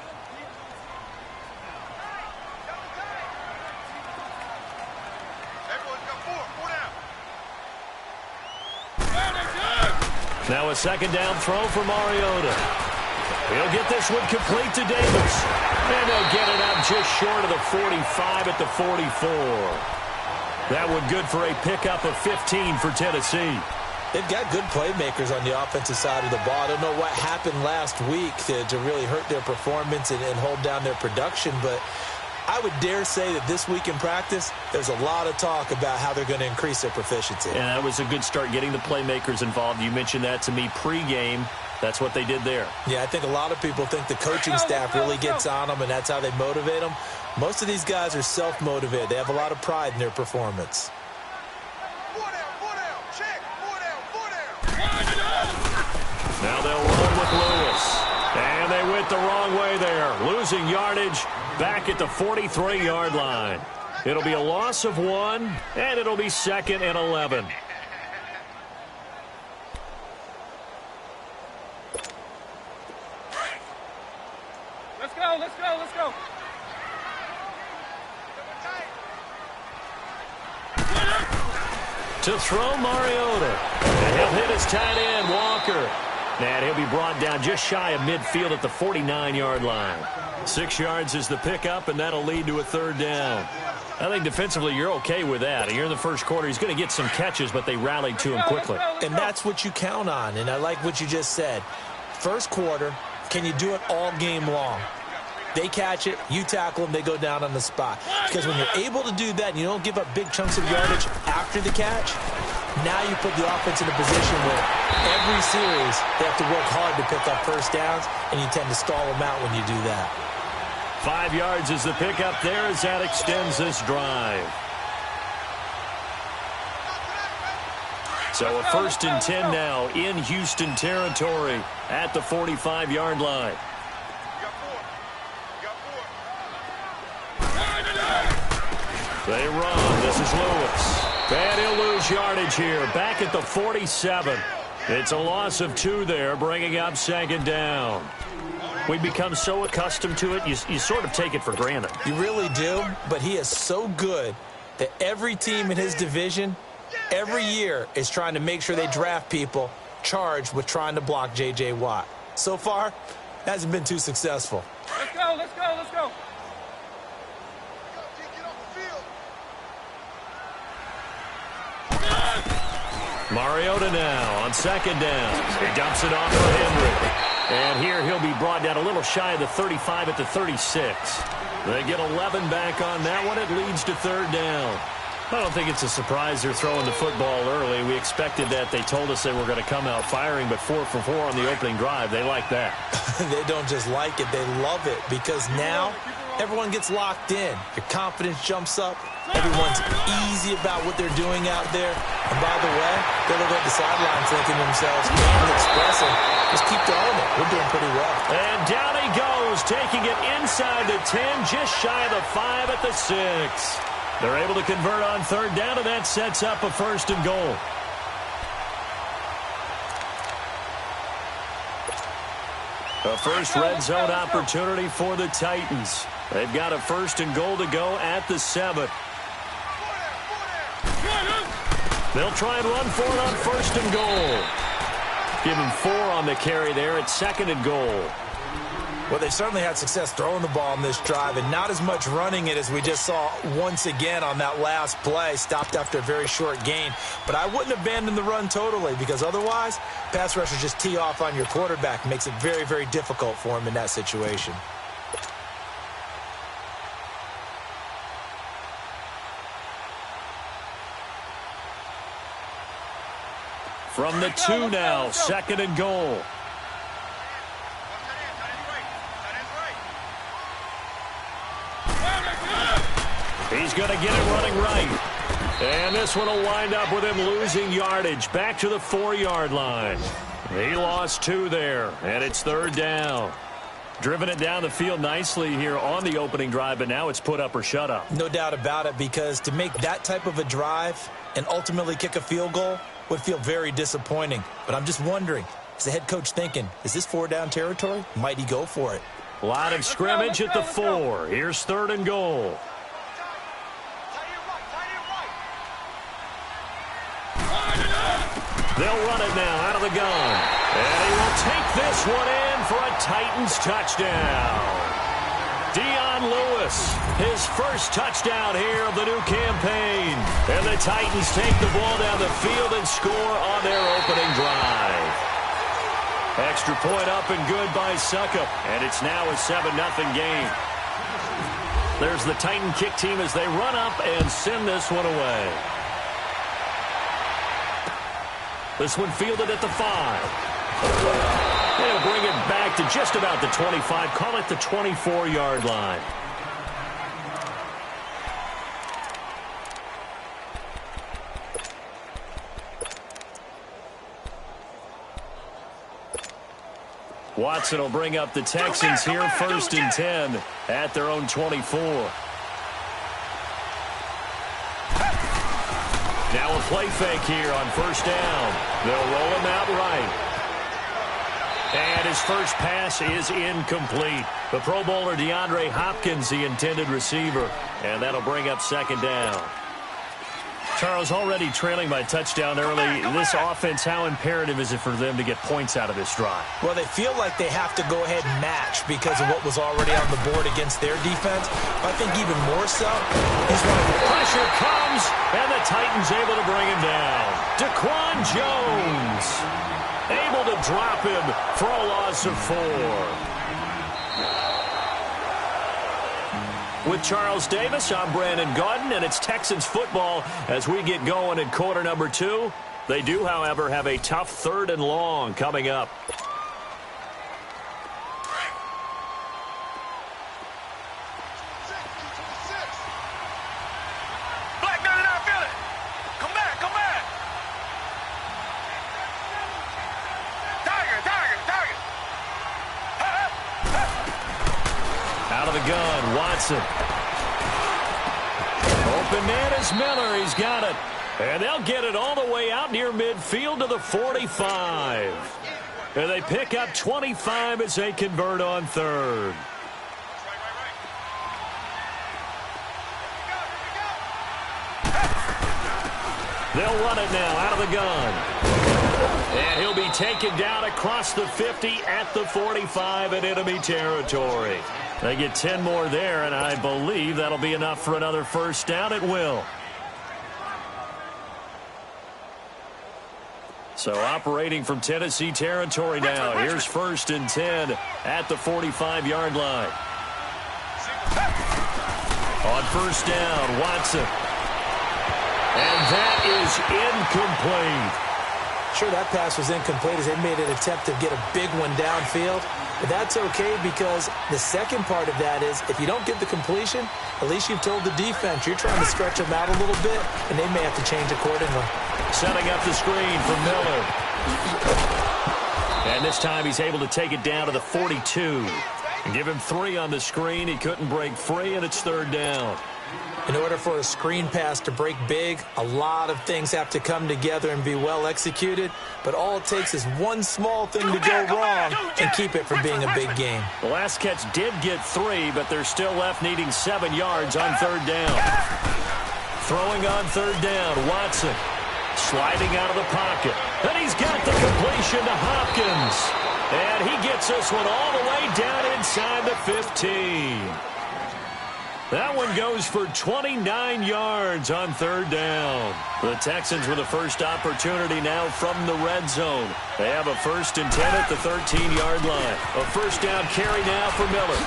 Everyone's got 4 down. Now a second down throw for Mariota. He'll get this one complete to Davis. And they'll get it out just short of the 45 at the 44. That one good for a pickup of 15 for Tennessee. They've got good playmakers on the offensive side of the ball. I don't know what happened last week to really hurt their performance and hold down their production, but I would dare say that this week in practice, there's a lot of talk about how they're going to increase their proficiency. And that was a good start, getting the playmakers involved. You mentioned that to me pregame. That's what they did there. Yeah, I think a lot of people think the coaching staff really gets on them, and that's how they motivate them. Most of these guys are self-motivated. They have a lot of pride in their performance. Now they'll run with Lewis. And they went the wrong way there. Losing yardage back at the 43-yard line. It'll be a loss of 1, and it'll be 2nd and 11. Let's go. To throw Mariota. And he'll hit his tight end, Walker. And he'll be brought down just shy of midfield at the 49-yard line. 6 yards is the pickup, and that'll lead to a third down. I think defensively you're okay with that. Here in the first quarter, he's going to get some catches, but they rallied to him quickly. And that's what you count on, and I like what you just said. First quarter, can you do it all game long? They catch it, you tackle them, they go down on the spot. Because when you're able to do that and you don't give up big chunks of yardage after the catch, now you put the offense in a position where every series they have to work hard to pick up first downs, and you tend to stall them out when you do that. 5 yards is the pickup there as that extends this drive. So a 1st and 10 now in Houston territory at the 45-yard line. They run. This is Lewis. And he'll lose yardage here. Back at the 47. It's a loss of 2 there, bringing up second down. We become so accustomed to it, you sort of take it for granted. You really do, but he is so good that every team in his division, every year, is trying to make sure they draft people charged with trying to block J.J. Watt. So far, hasn't been too successful. Let's go. Mariota now on second down. He dumps it off to Henry. And here he'll be brought down a little shy of the 35 at the 36. They get 11 back on that one. It leads to third down. I don't think it's a surprise they're throwing the football early. We expected that. They told us they were going to come out firing, but 4 for 4 on the opening drive. They like that. They don't just like it, they love it, because now everyone gets locked in. Your confidence jumps up. Everyone's easy about what they're doing out there. And by the way, they look at the sideline thinking to themselves, man, expressing, just keep throwing it. We're doing pretty well. And down he goes, taking it inside the 10, just shy of the 5 at the 6. They're able to convert on third down, and that sets up a 1st and goal. A first red zone opportunity for the Titans. They've got a 1st and goal to go at the 7. They'll try and run for it on 1st and goal. Give him 4 on the carry there at 2nd and goal. Well, they certainly had success throwing the ball on this drive, and not as much running it as we just saw once again on that last play. Stopped after a very short gain. But I wouldn't abandon the run totally, because otherwise, pass rushers just tee off on your quarterback. Makes it very, very difficult for him in that situation. From the 2 now, 2nd and goal. He's going to get it running right. And this one will wind up with him losing yardage back to the 4-yard line. He lost 2 there, and it's 3rd down. Driven it down the field nicely here on the opening drive, but now it's put up or shut up. No doubt about it, because to make that type of a drive and ultimately kick a field goal would feel very disappointing. But I'm just wondering, is the head coach thinking, is this 4-down territory? Might he go for it? Line of scrimmage at the 4. Here's 3rd and goal. They'll run it now out of the gun. And he will take this one in for a Titans touchdown. Dion Lewis, his first touchdown here of the new campaign. And the Titans take the ball down the field and score on their opening drive. Extra point up and good by Suckup. And it's now a 7-0 game. There's the Titan kick team as they run up and send this one away. This one fielded at the 5. They'll bring it back to just about the 25. Call it the 24-yard line. Watson will bring up the Texans here, 1st and 10 at their own 24. Now a play fake here on 1st down. They'll roll him out right. And his first pass is incomplete. The Pro Bowler DeAndre Hopkins, the intended receiver. And that'll bring up 2nd down. Charles, already trailing by touchdown early. This offense, how imperative is it for them to get points out of this drive? Well, they feel like they have to go ahead and match because of what was already on the board against their defense. I think even more so, he's one of the pressure comes, and the Titans able to bring him down. Daquan Jones able to drop him for a loss of 4. With Charles Davis, I'm Brandon Gaudin, and it's Texans football as we get going in quarter number 2. They do, however, have a tough 3rd and long coming up. Black 99, feel it. Come back, come back. Tiger. Out of the gun, Watson. Open man is Miller. He's got it. And they'll get it all the way out near midfield to the 45. And they pick up 25 as they convert on 3rd. They'll run it now out of the gun. And he'll be taken down across the 50 at the 45 in enemy territory. They get 10 more there, and I believe that'll be enough for another 1st down. It will. So operating from Tennessee territory now. Here's 1st and 10 at the 45-yard line. On 1st down, Watson. And that is incomplete. Sure, that pass was incomplete as they made an attempt to get a big one downfield. But that's okay because the second part of that is if you don't get the completion, at least you've told the defense you're trying to stretch them out a little bit, and they may have to change accordingly. Setting up the screen for Miller. And this time he's able to take it down to the 42. And give him 3 on the screen. He couldn't break free, and it's 3rd down. In order for a screen pass to break big, a lot of things have to come together and be well executed. But all it takes is one small thing to go wrong and keep it from being a big game. The last catch did get 3, but they're still left needing 7 yards on 3rd down. Throwing on 3rd down, Watson. Sliding out of the pocket. And he's got the completion to Hopkins. And he gets this one all the way down inside the 15. That one goes for 29 yards on 3rd down. The Texans with a first opportunity now from the red zone. They have a 1st and 10 at the 13-yard line. A first down carry now for Miller.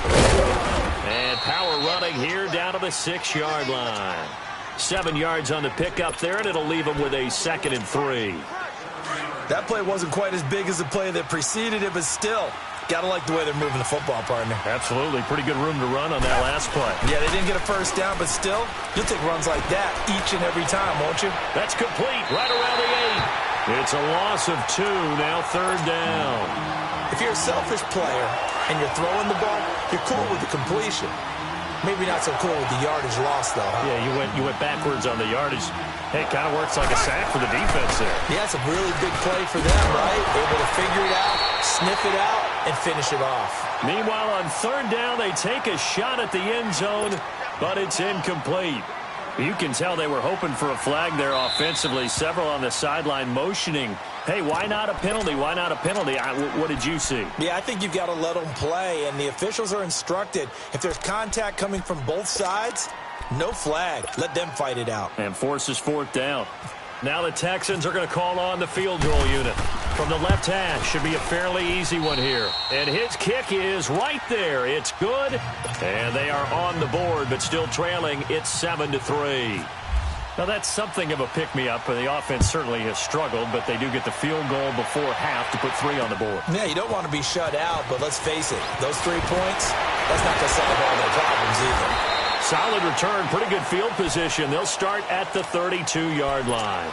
And power running here down to the 6-yard line. 7 yards on the pickup there, and it'll leave him with a 2nd and 3. That play wasn't quite as big as the play that preceded it, but still, gotta like the way they're moving the football, partner. Absolutely. Pretty good room to run on that last play. Yeah, they didn't get a first down, but still, you'll take runs like that each and every time, won't you? That's complete. Right around the 8. It's a loss of 2. Now 3rd down. If you're a selfish player and you're throwing the ball, you're cool with the completion. Maybe not so cool with the yardage loss, though. Huh? Yeah, you went backwards on the yardage. Hey, it kind of works like a sack for the defense there. Yeah, it's a really big play for them, right? Able to figure it out, sniff it out, and finish it off. Meanwhile, on 3rd down, they take a shot at the end zone, but it's incomplete. You can tell they were hoping for a flag there offensively. Several on the sideline motioning. Hey, why not a penalty? Why not a penalty? What did you see? Yeah, I think you've got to let them play, and the officials are instructed. If there's contact coming from both sides, no flag. Let them fight it out. And forces 4th down. Now the Texans are going to call on the field goal unit. From the left hash, should be a fairly easy one here. And his kick is right there. It's good. And they are on the board, but still trailing. It's 7-3. Now that's something of a pick-me-up. The offense certainly has struggled, but they do get the field goal before half to put 3 on the board. Yeah, you don't want to be shut out, but let's face it. Those 3 points, that's not going to solve all their problems either. Solid return, pretty good field position. They'll start at the 32-yard line.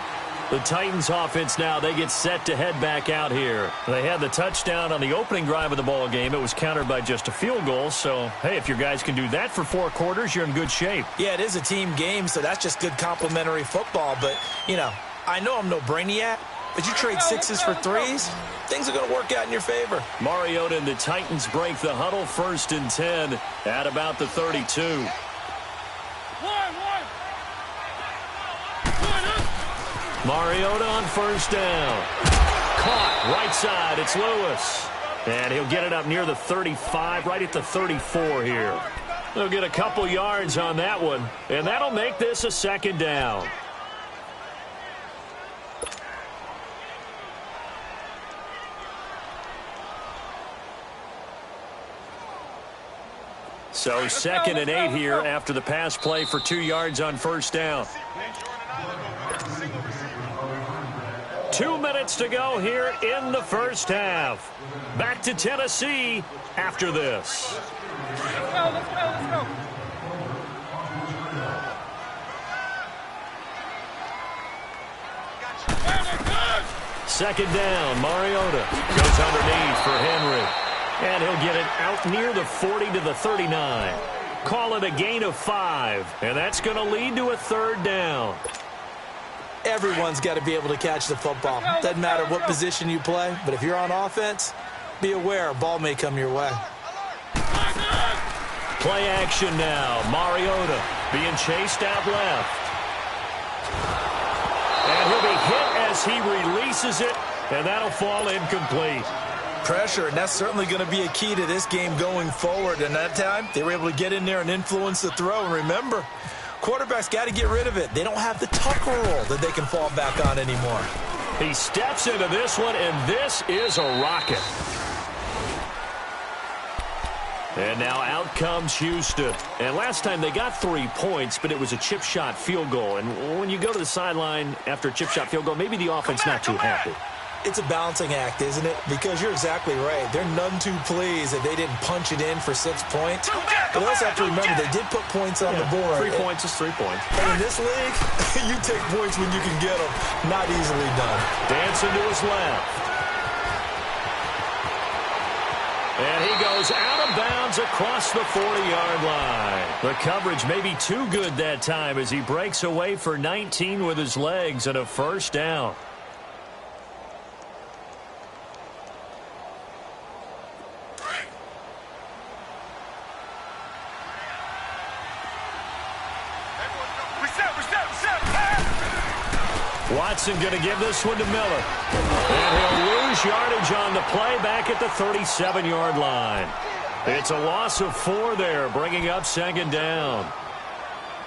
The Titans offense now, they get set to head back out here. They had the touchdown on the opening drive of the ball game. It was countered by just a field goal. So, hey, if your guys can do that for 4 quarters, you're in good shape. Yeah, it is a team game, so that's just good complimentary football. But, you know, I know I'm no brainiac, but you trade 6s for 3s, things are going to work out in your favor. Mariota and the Titans break the huddle, 1st and 10 at about the 32. Mariota on 1st down. Caught right side. It's Lewis. And he'll get it up near the 35, right at the 34 here. They'll get a couple yards on that one, and that'll make this a 2nd down. So 2nd and 8 here after the pass play for 2 yards on 1st down. 2 minutes to go here in the first half. Back to Tennessee after this. Let's go. 2nd down, Mariota goes underneath for Henry. And he'll get it out near the 40 to the 39. Call it a gain of 5. And that's going to lead to a 3rd down. Everyone's got to be able to catch the football. Doesn't matter what position you play, but if you're on offense, be aware a ball may come your way. Play action now. Mariota being chased out left. And he'll be hit as he releases it, and that'll fall incomplete. Pressure, and that's certainly going to be a key to this game going forward. And that time, they were able to get in there and influence the throw. And remember, quarterbacks got to get rid of it. They don't have the Tucker roll that they can fall back on anymore. He steps into this one, and this is a rocket. And now out comes Houston. And last time they got 3 points, but it was a chip shot field goal. And when you go to the sideline after a chip shot field goal, maybe the offense not too happy. It's a balancing act, isn't it? Because you're exactly right. They're none too pleased that they didn't punch it in for 6 points. But they also have to remember they did put points on the board. 3 points is 3 points. And in this league, you take points when you can get them. Not easily done. Dancing to his left. And he goes out of bounds across the 40-yard line. The coverage may be too good that time as he breaks away for 19 with his legs and a first down. Watson going to give this one to Miller. And he'll lose yardage on the play back at the 37-yard line. It's a loss of 4 there, bringing up second down.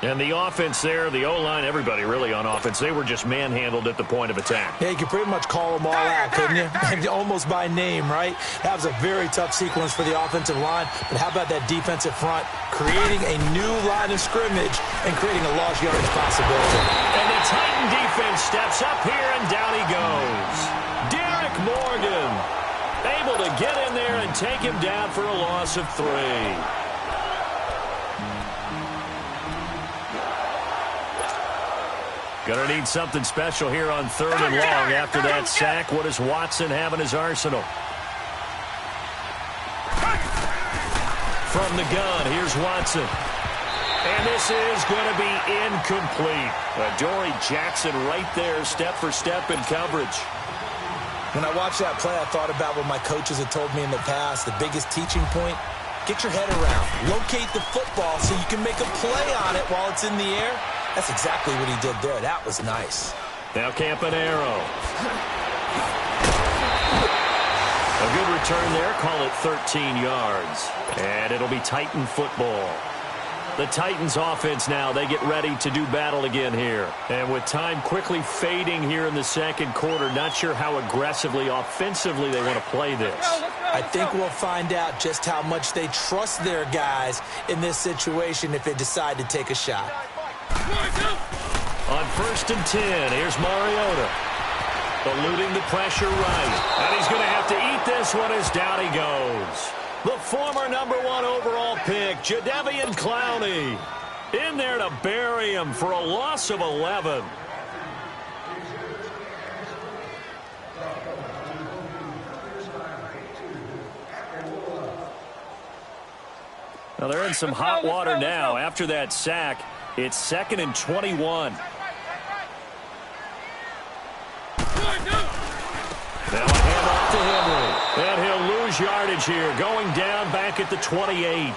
And the offense there, the O-line, everybody really on offense, they were just manhandled at the point of attack. Yeah, you could pretty much call them all out, couldn't you? Almost by name, right? That was a very tough sequence for the offensive line. But how about that defensive front creating a new line of scrimmage and creating a lost yardage possibility? And the Titan defense steps up here, and down he goes. Derek Morgan able to get in there and take him down for a loss of 3. Going to need something special here on 3rd and long after that sack. What does Watson have in his arsenal? From the gun, here's Watson. And this is going to be incomplete. Dory Jackson right there, step for step in coverage. When I watched that play, I thought about what my coaches had told me in the past. The biggest teaching point, get your head around. Locate the football so you can make a play on it while it's in the air. That's exactly what he did there. That was nice. Now Campanaro. A good return there. Call it 13 yards. And it'll be Titan football. The Titans offense now, they get ready to do battle again here. And with time quickly fading here in the second quarter, not sure how aggressively, offensively they want to play this. I think we'll find out just how much they trust their guys in this situation if they decide to take a shot. On 1st and 10, here's Mariota. Eluding the pressure right. And he's going to have to eat this one as down he goes. The former #1 overall pick, Jadeveon Clowney, in there to bury him for a loss of 11. Now they're in some hot water now. After that sack, it's 2nd and 21. Now a handoff to Henry. And he'll lose yardage here, going down back at the 28.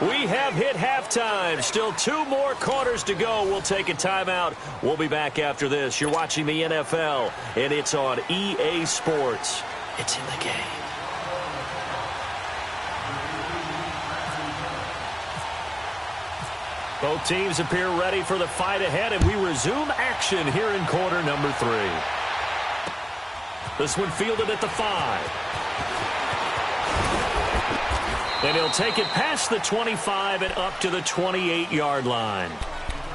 We have hit halftime. Still 2 more quarters to go. We'll take a timeout. We'll be back after this. You're watching the NFL, and it's on EA Sports. It's in the game. Both teams appear ready for the fight ahead, and we resume action here in quarter number 3. This one fielded at the 5. And he'll take it past the 25 and up to the 28-yard line.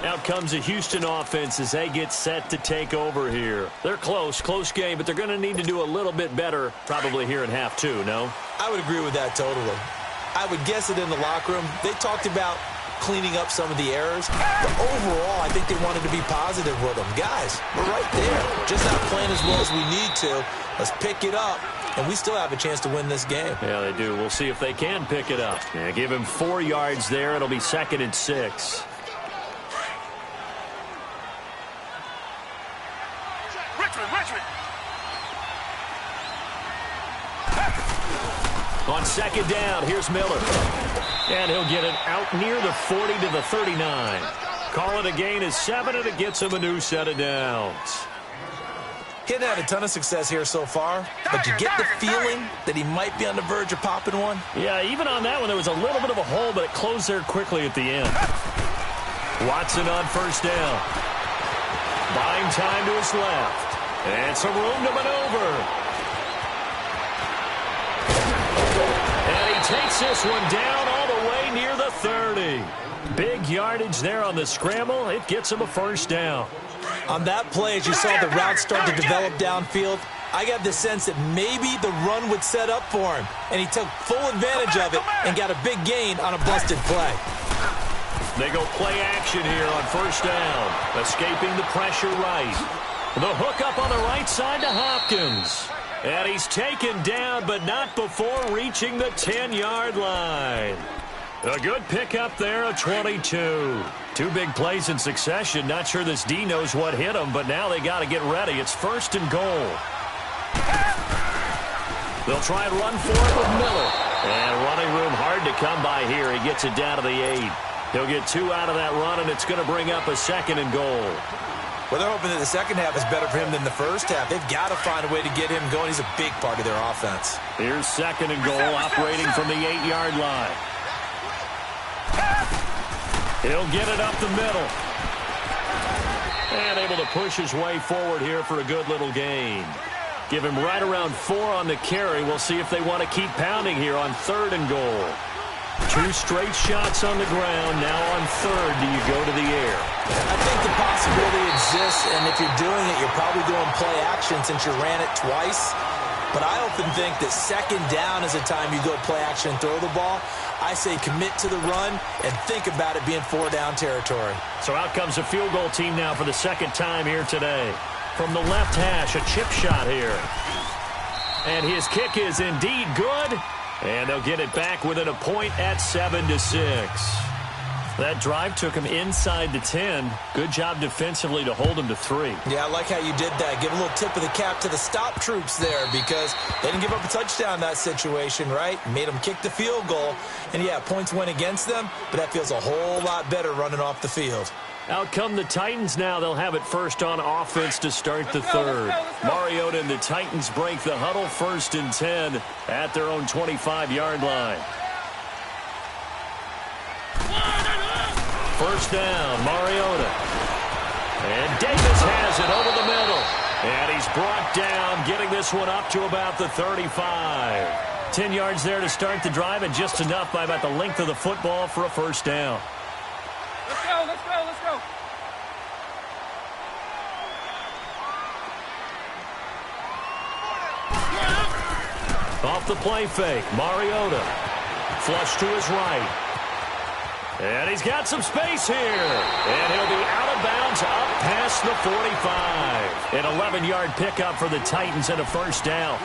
Out comes the Houston offense as they get set to take over here. They're close game, but they're going to need to do a little bit better probably here in half 2, no? I would agree with that totally. I would guess that in the locker room, they talked about cleaning up some of the errors. But overall, I think they wanted to be positive with them. Guys, we're right there. Just not playing as well as we need to. Let's pick it up, and we still have a chance to win this game. Yeah, they do. We'll see if they can pick it up. Yeah, give him 4 yards there. It'll be 2nd and 6. Richmond. On 2nd down, here's Miller. And he'll get it out near the 40 to the 39. Call it a gain of 7, and it gets him a new set of downs. He hadn't had a ton of success here so far, but you get the feeling that he might be on the verge of popping one. Yeah, even on that one, there was a little bit of a hole, but it closed there quickly at the end. Watson on 1st down. Buying time to his left. And some room to maneuver. And he takes this one down all the way near the 30. Big yardage there on the scramble. It gets him a first down. On that play, as you saw the route start to develop downfield, I got the sense that maybe the run would set up for him, and he took full advantage of it and got a big gain on a busted play. They go play action here on first down, escaping the pressure right. The hook up on the right side to Hopkins. And he's taken down, but not before reaching the 10-yard line. A good pickup there, a 22. Two big plays in succession. Not sure this D knows what hit him, but now they got to get ready. It's first and goal. They'll try and run for it with Miller. And running room hard to come by here. He gets it down to the 8. He'll get 2 out of that run, and it's going to bring up a second and goal. Well, they're hoping that the second half is better for him than the first half. They've got to find a way to get him going. He's a big part of their offense. Here's second and goal, operating from the 8-yard line. He'll get it up the middle. And able to push his way forward here for a good little gain. Give him right around 4 on the carry. We'll see if they want to keep pounding here on third and goal. 2 straight shots on the ground. Now on third, do you go to the air? I think the possibility exists, and if you're doing it, you're probably going play action since you ran it twice. But I often think that second down is a time you go play action and throw the ball. I say commit to the run and think about it being 4-down territory. So out comes a field goal team now for the second time here today. From the left hash, a chip shot here. And his kick is indeed good. And they'll get it back within a point at 7-6. That drive took him inside the 10. Good job defensively to hold him to 3. Yeah, I like how you did that. Give a little tip of the cap to the stop troops there because they didn't give up a touchdown in that situation, right? Made them kick the field goal. And, yeah, points went against them, but that feels a whole lot better running off the field. Out come the Titans now. They'll have it first on offense to start the third. Mariota and the Titans break the huddle, first and 10 at their own 25-yard line. First down, Mariota. And Davis has it over the middle. And he's brought down, getting this one up to about the 35. 10 yards there to start the drive, and just enough by about the length of the football for a first down. Let's go, let's go, let's go. Off the play fake, Mariota. Flush to his right. And he's got some space here. And he'll be out of bounds up past the 45. An 11-yard pickup for the Titans and a first down.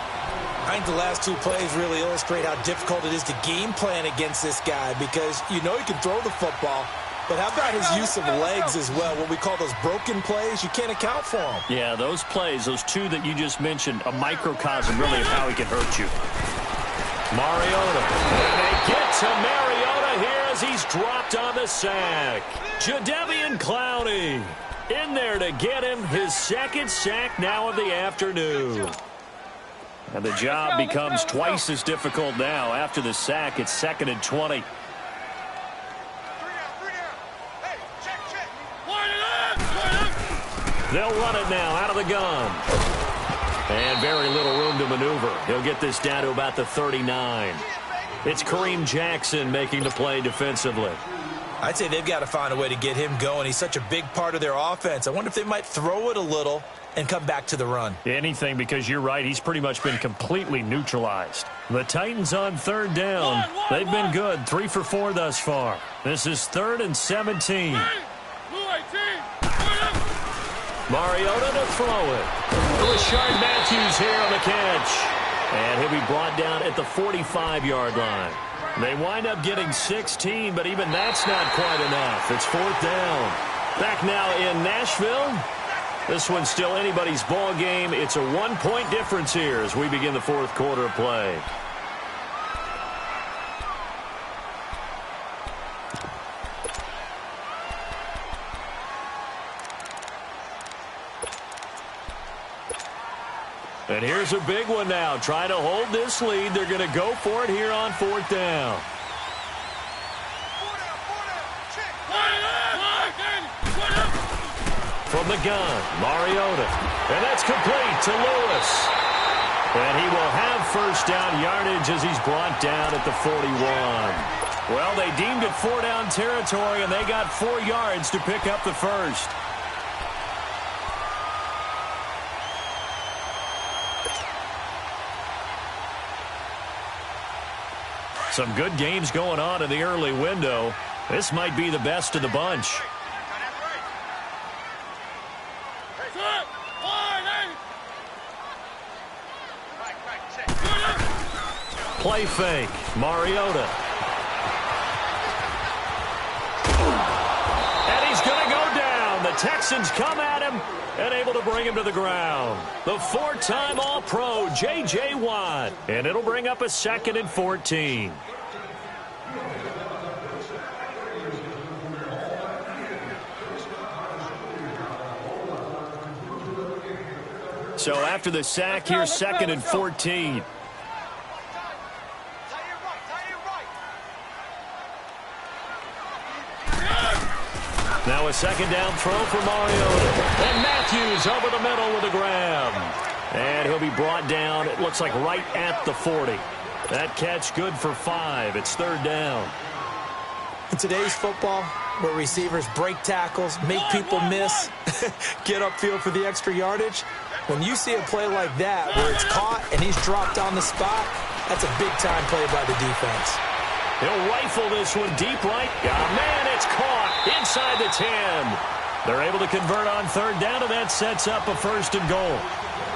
I think the last 2 plays really illustrate how difficult it is to game plan against this guy because you know he can throw the football. But how about his use of legs as well? What we call those broken plays, you can't account for them. Yeah, those plays, those 2 that you just mentioned, a microcosm really of how he can hurt you. Mariota. And they get to Mariota here as he's dropped on the sack. Jadeveon Clowney in there to get him his second sack now of the afternoon. And the job becomes twice as difficult now. After the sack, it's second and 20. They'll run it now out of the gun. And very little room to maneuver. He'll get this down to about the 39. It's Kareem Jackson making the play defensively. I'd say they've got to find a way to get him going. He's such a big part of their offense. I wonder if they might throw it a little and come back to the run. Anything, because you're right. He's pretty much been completely neutralized. The Titans on third down. They've been good. 3 for 4 thus far. This is 3rd and 17. Mariota to throw it. Rashard Matthews here on the catch. And he'll be brought down at the 45-yard line. They wind up getting 16, but even that's not quite enough. It's 4th down. Back now in Nashville. This one's still anybody's ball game. It's a 1-point difference here as we begin the 4th quarter of play. And here's a big one now. Trying to hold this lead. They're going to go for it here on 4th down. From the gun, Mariota. And that's complete to Lewis. And he will have first down yardage as he's brought down at the 41. Well, they deemed it 4-down territory, and they got 4 yards to pick up the first. Some good games going on in the early window. This might be the best of the bunch. Play fake. Mariota. And he's going to go down. The Texans come at him and able to bring him to the ground. The 4-time All-Pro, J.J. Watt. And it'll bring up a 2nd and 14. So after the sack, here's 2nd and 14. Now a 2nd down throw for Mariota. And Matthews over the middle with a grab. And he'll be brought down, it looks like right at the 40. That catch good for 5. It's 3rd down. In today's football, where receivers break tackles, make people miss, get upfield for the extra yardage, when you see a play like that where it's caught and he's dropped on the spot, that's a big-time play by the defense. He'll rifle this one deep right. Got a man, it's caught inside the 10. They're able to convert on 3rd down, and that sets up a 1st and goal.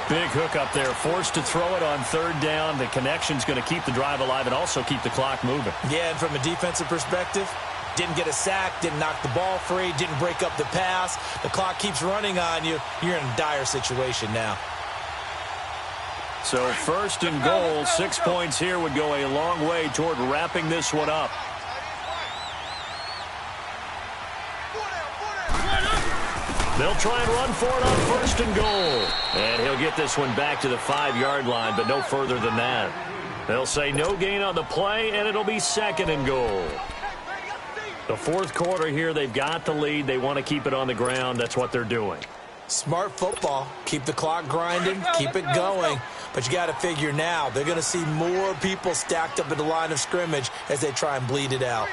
Big hook up there, forced to throw it on 3rd down. The connection's going to keep the drive alive and also keep the clock moving. Yeah, and from a defensive perspective, didn't get a sack, didn't knock the ball free, didn't break up the pass. The clock keeps running on you. You're in a dire situation now. So 1st and goal, 6 points here would go a long way toward wrapping this one up. They'll try and run for it on 1st and goal. And he'll get this one back to the 5-yard line, but no further than that. They'll say no gain on the play, and it'll be 2nd and goal. The 4th quarter here, they've got the lead. They want to keep it on the ground. That's what they're doing. Smart football. Keep the clock grinding, keep it going. But you got to figure now, they're going to see more people stacked up at the line of scrimmage as they try and bleed it out.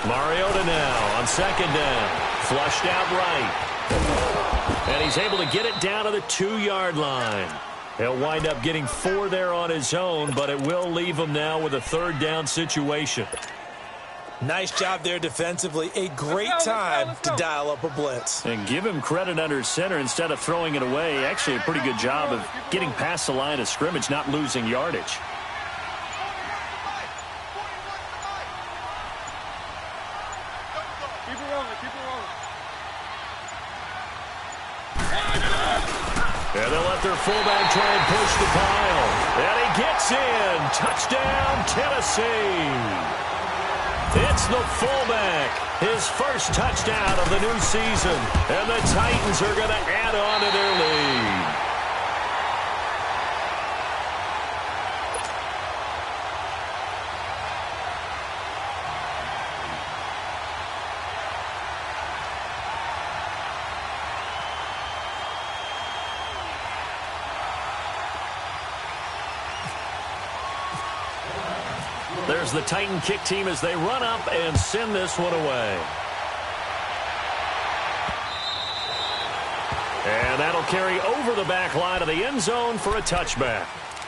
Mariota now on 2nd down. Flushed out right. And he's able to get it down to the 2-yard line. He'll wind up getting 4 there on his own, but it will leave him now with a 3rd down situation. Nice job there defensively. A great time to dial up a blitz. And give him credit under center instead of throwing it away. Actually, a pretty good job of getting past the line of scrimmage, not losing yardage. And they'll let their fullback try and push the pile. And he gets in. Touchdown, Tennessee. It's the fullback. His first touchdown of the new season. And the Titans are going to add on to their lead. There's the Titan kick team as they run up and send this one away. And that'll carry over the back line of the end zone for a touchback.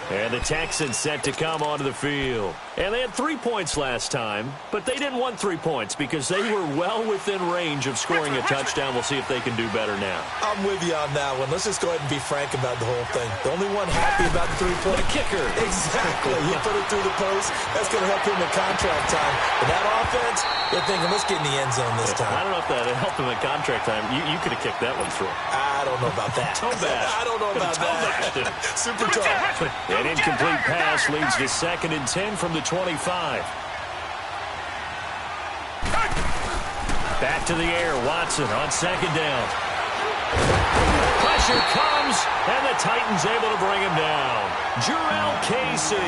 And the Texans set to come onto the field. And they had 3 points last time, but they didn't want 3 points because they were well within range of scoring a touchdown. We'll see if they can do better now. I'm with you on that one. Let's just go ahead and be frank about the whole thing. The only one happy about the 3-point. The kicker. Exactly. You put it through the post. That's going to help him in contract time. But that offense, they're thinking, let's get in the end zone this time. I don't know if that helped him in contract time. You could have kicked that one through. I don't know about that. I don't know about that. Super tough. An incomplete pass leads to 2nd and 10 from the 25. Back to the air. Watson on 2nd down. Pressure comes, and the Titans able to bring him down. Jurrell Casey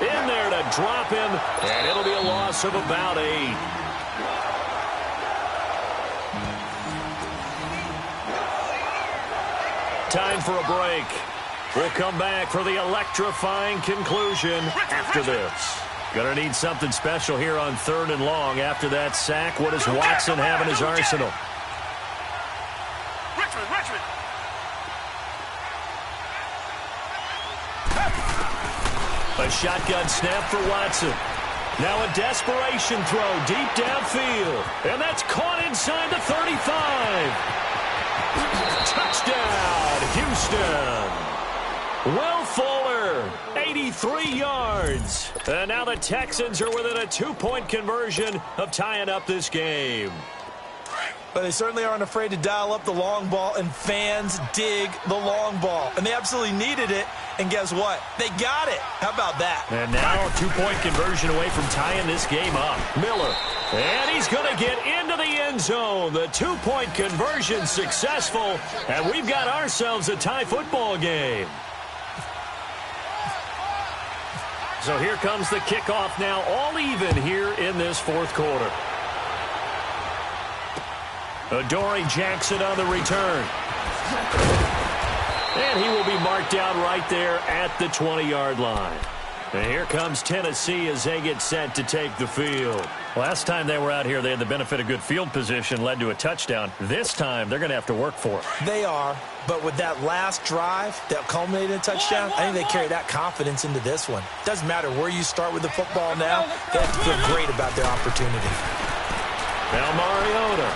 in there to drop him, and it'll be a loss of about 8. time for a break. We'll come back for the electrifying conclusion after this. Gonna need something special here on 3rd and long. After that sack, what does Watson have in his arsenal? Richmond. A shotgun snap for Watson. Now a desperation throw deep downfield. And that's caught inside the 35. Touchdown, Houston. Will Fuller, 83 yards. And now the Texans are within a 2-point conversion of tying up this game. But they certainly aren't afraid to dial up the long ball, and fans dig the long ball. And they absolutely needed it, and guess what? They got it. How about that? And now a 2-point conversion away from tying this game up. Miller, and he's going to get into the end zone. The 2-point conversion successful, and we've got ourselves a tie football game. So here comes the kickoff now, all even here in this 4th quarter. Adoree Jackson on the return. And he will be marked down right there at the 20-yard line. And here comes Tennessee as they get set to take the field. Last time they were out here, they had the benefit of good field position, led to a touchdown. This time, they're going to have to work for it. They are, but with that last drive that culminated in a touchdown, I think they carry that confidence into this one. Doesn't matter where you start with the football now, they have to feel great about their opportunity. Now Mariota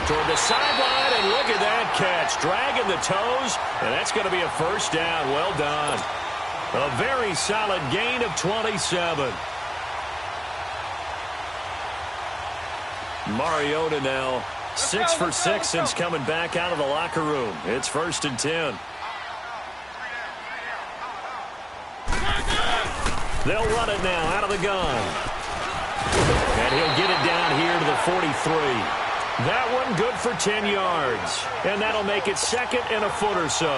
toward the sideline, and look at that catch. Dragging the toes, and that's going to be a first down. Well done. A very solid gain of 27. Mariota now 6 for 6 since coming back out of the locker room. It's 1st and 10. They'll run it now out of the gun. And he'll get it down here to the 43. That one good for 10 yards. And that'll make it 2nd and a foot or so.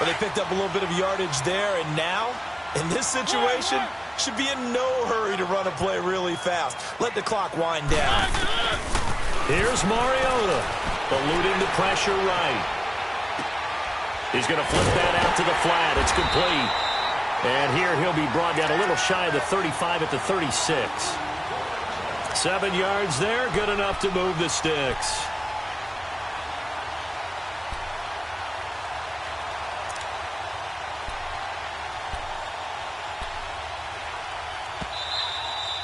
Well, they picked up a little bit of yardage there, and now, in this situation, should be in no hurry to run a play really fast. Let the clock wind down. Here's Mariota, eluding the pressure right. He's going to flip that out to the flat. It's complete. And here he'll be brought down a little shy of the 35 at the 36. 7 yards there, good enough to move the sticks.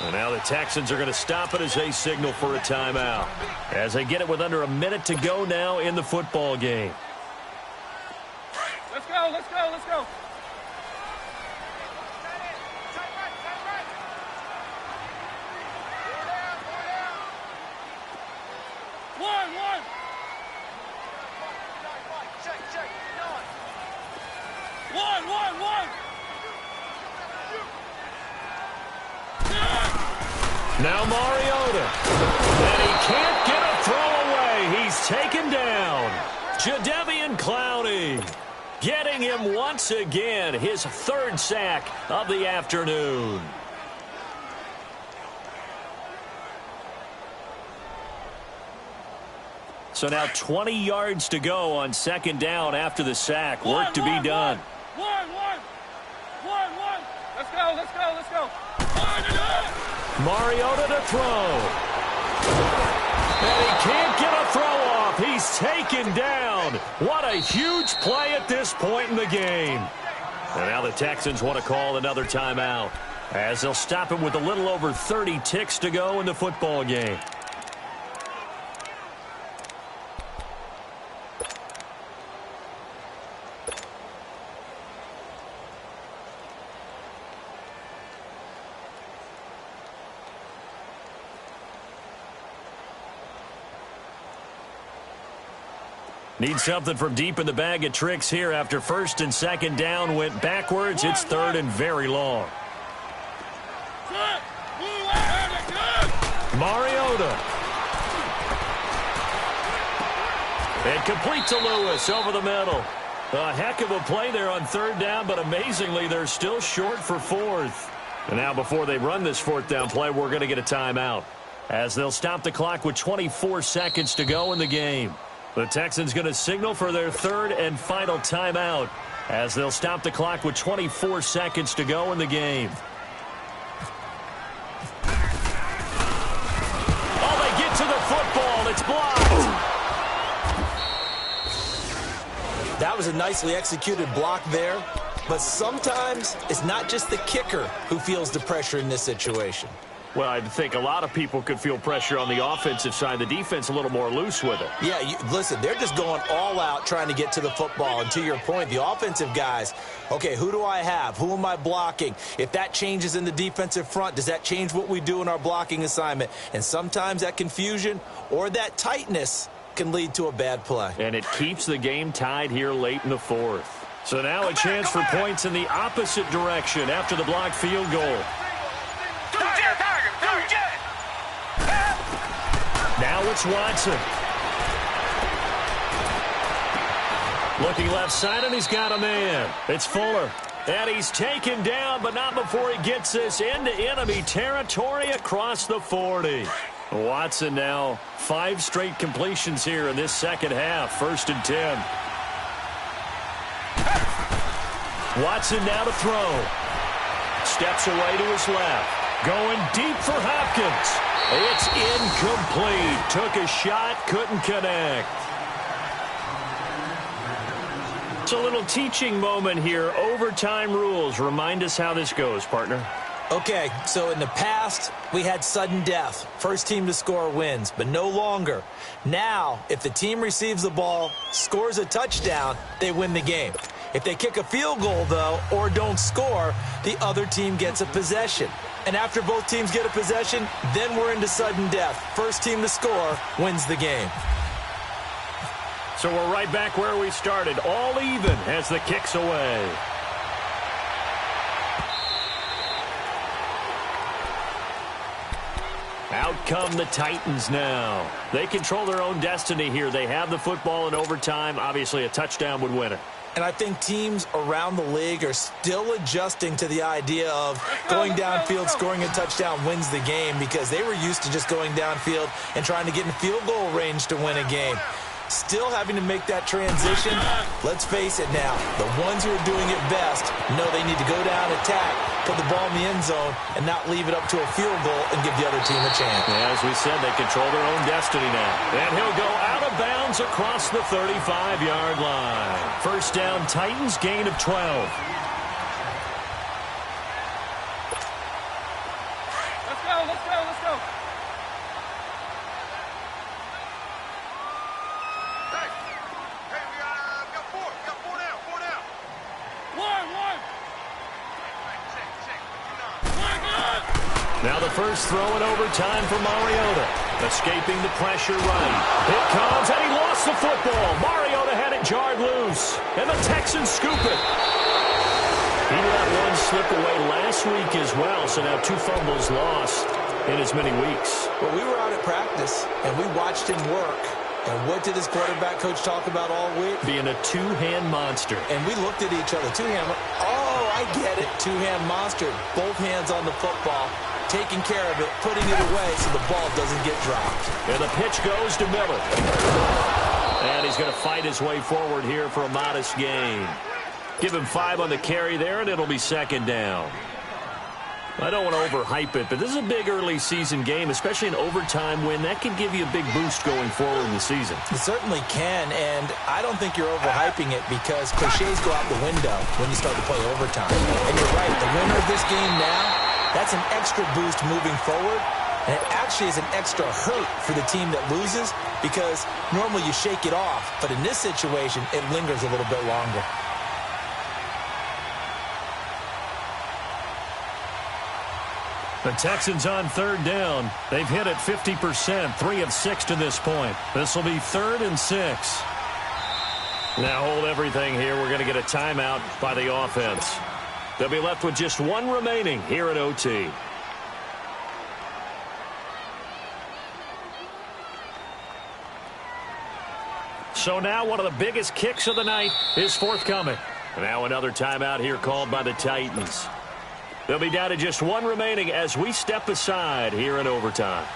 And now the Texans are going to stop it as they signal for a timeout. As they get it with under a minute to go now in the football game. Let's go. 1. Check. 1. Now Mariota. And he can't get a throw away. He's taken down. Jadeveon Clowney getting him once again. His 3rd sack of the afternoon. So now 20 yards to go on 2nd down after the sack. Work to be done. 1. Let's go. Mariota to throw. And he can't get a throw off. He's taken down. What a huge play at this point in the game. And now the Texans want to call another timeout, as they'll stop him with a little over 30 ticks to go in the football game. Need something from deep in the bag of tricks here after 1st and 2nd down went backwards. It's 3rd and very long. Mariota. And complete to Lewis over the middle. A heck of a play there on 3rd down, but amazingly, they're still short for 4th. And now before they run this 4th down play, we're going to get a timeout, as they'll stop the clock with 24 seconds to go in the game. The Texans going to signal for their third and final timeout as they'll stop the clock with 24 seconds to go in the game. Oh, they get to the football. It's blocked. That was a nicely executed block there. But sometimes it's not just the kicker who feels the pressure in this situation. Well, I think a lot of people could feel pressure on the offensive side. The defense a little more loose with it. Yeah, listen, they're just going all out trying to get to the football. And to your point, the offensive guys, okay, who do I have? Who am I blocking? If that changes in the defensive front, does that change what we do in our blocking assignment? And sometimes that confusion or that tightness can lead to a bad play. And it keeps the game tied here late in the fourth. So now a chance for points in the opposite direction after the blocked field goal. Now it's Watson. Looking left side, and he's got a man. It's Fuller. And he's taken down, but not before he gets this into enemy territory across the 40. Watson now 5 straight completions here in this second half. 1st and 10. Watson now to throw. Steps away to his left. Going deep for Hopkins. It's incomplete. Took a shot, couldn't connect. It's a little teaching moment here. Overtime rules. Remind us how this goes, partner. Okay, so in the past, we had sudden death. First team to score wins, but no longer. Now, if the team receives the ball, scores a touchdown, they win the game. If they kick a field goal, though, or don't score, the other team gets a possession. And after both teams get a possession, then we're into sudden death. First team to score wins the game. So we're right back where we started, all even as the kick's away. Out come the Titans now. They control their own destiny here. They have the football in overtime. Obviously, a touchdown would win it. And I think teams around the league are still adjusting to the idea of going downfield, scoring a touchdown wins the game, because they were used to just going downfield and trying to get in field goal range to win a game. Still having to make that transition. Let's face it now, the ones who are doing it best know they need to go down, attack, put the ball in the end zone, and not leave it up to a field goal and give the other team a chance. Yeah, as we said, they control their own destiny now. And he'll go out of bounds across the 35-yard line. First down, Titans, gain of 12. Let's go. Hey, we got 4. We got 4 down. One. Check. Now the first throw in overtime for Mariota. Escaping the pressure right. It comes, and he lost the football. Mariota had it jarred loose, and the Texans scoop it. He let one slip away last week as well, so now 2 fumbles lost in as many weeks. Well, we were out at practice, and we watched him work. And what did his quarterback coach talk about all week? Being a 2-hand monster. And we looked at each other. 2-hand. Oh, I get it. 2-hand monster. Both hands on the football, taking care of it, putting it away so the ball doesn't get dropped. And the pitch goes to Miller. And he's going to fight his way forward here for a modest gain. Give him 5 on the carry there, and it'll be second down. I don't want to overhype it, but this is a big early season game, especially an overtime win. That could give you a big boost going forward in the season. It certainly can, and I don't think you're overhyping it because cliches go out the window when you start to play overtime. And you're right, the winner of this game now, that's an extra boost moving forward, and it actually is an extra hurt for the team that loses because normally you shake it off, but in this situation, it lingers a little bit longer. The Texans on third down. They've hit it 50%, 3 of 6 to this point. This will be 3rd and 6. Now hold everything here. We're going to get a timeout by the offense. They'll be left with just 1 remaining here at OT. So now one of the biggest kicks of the night is forthcoming. Now another timeout here called by the Titans. They'll be down to just 1 remaining as we step aside here in overtime.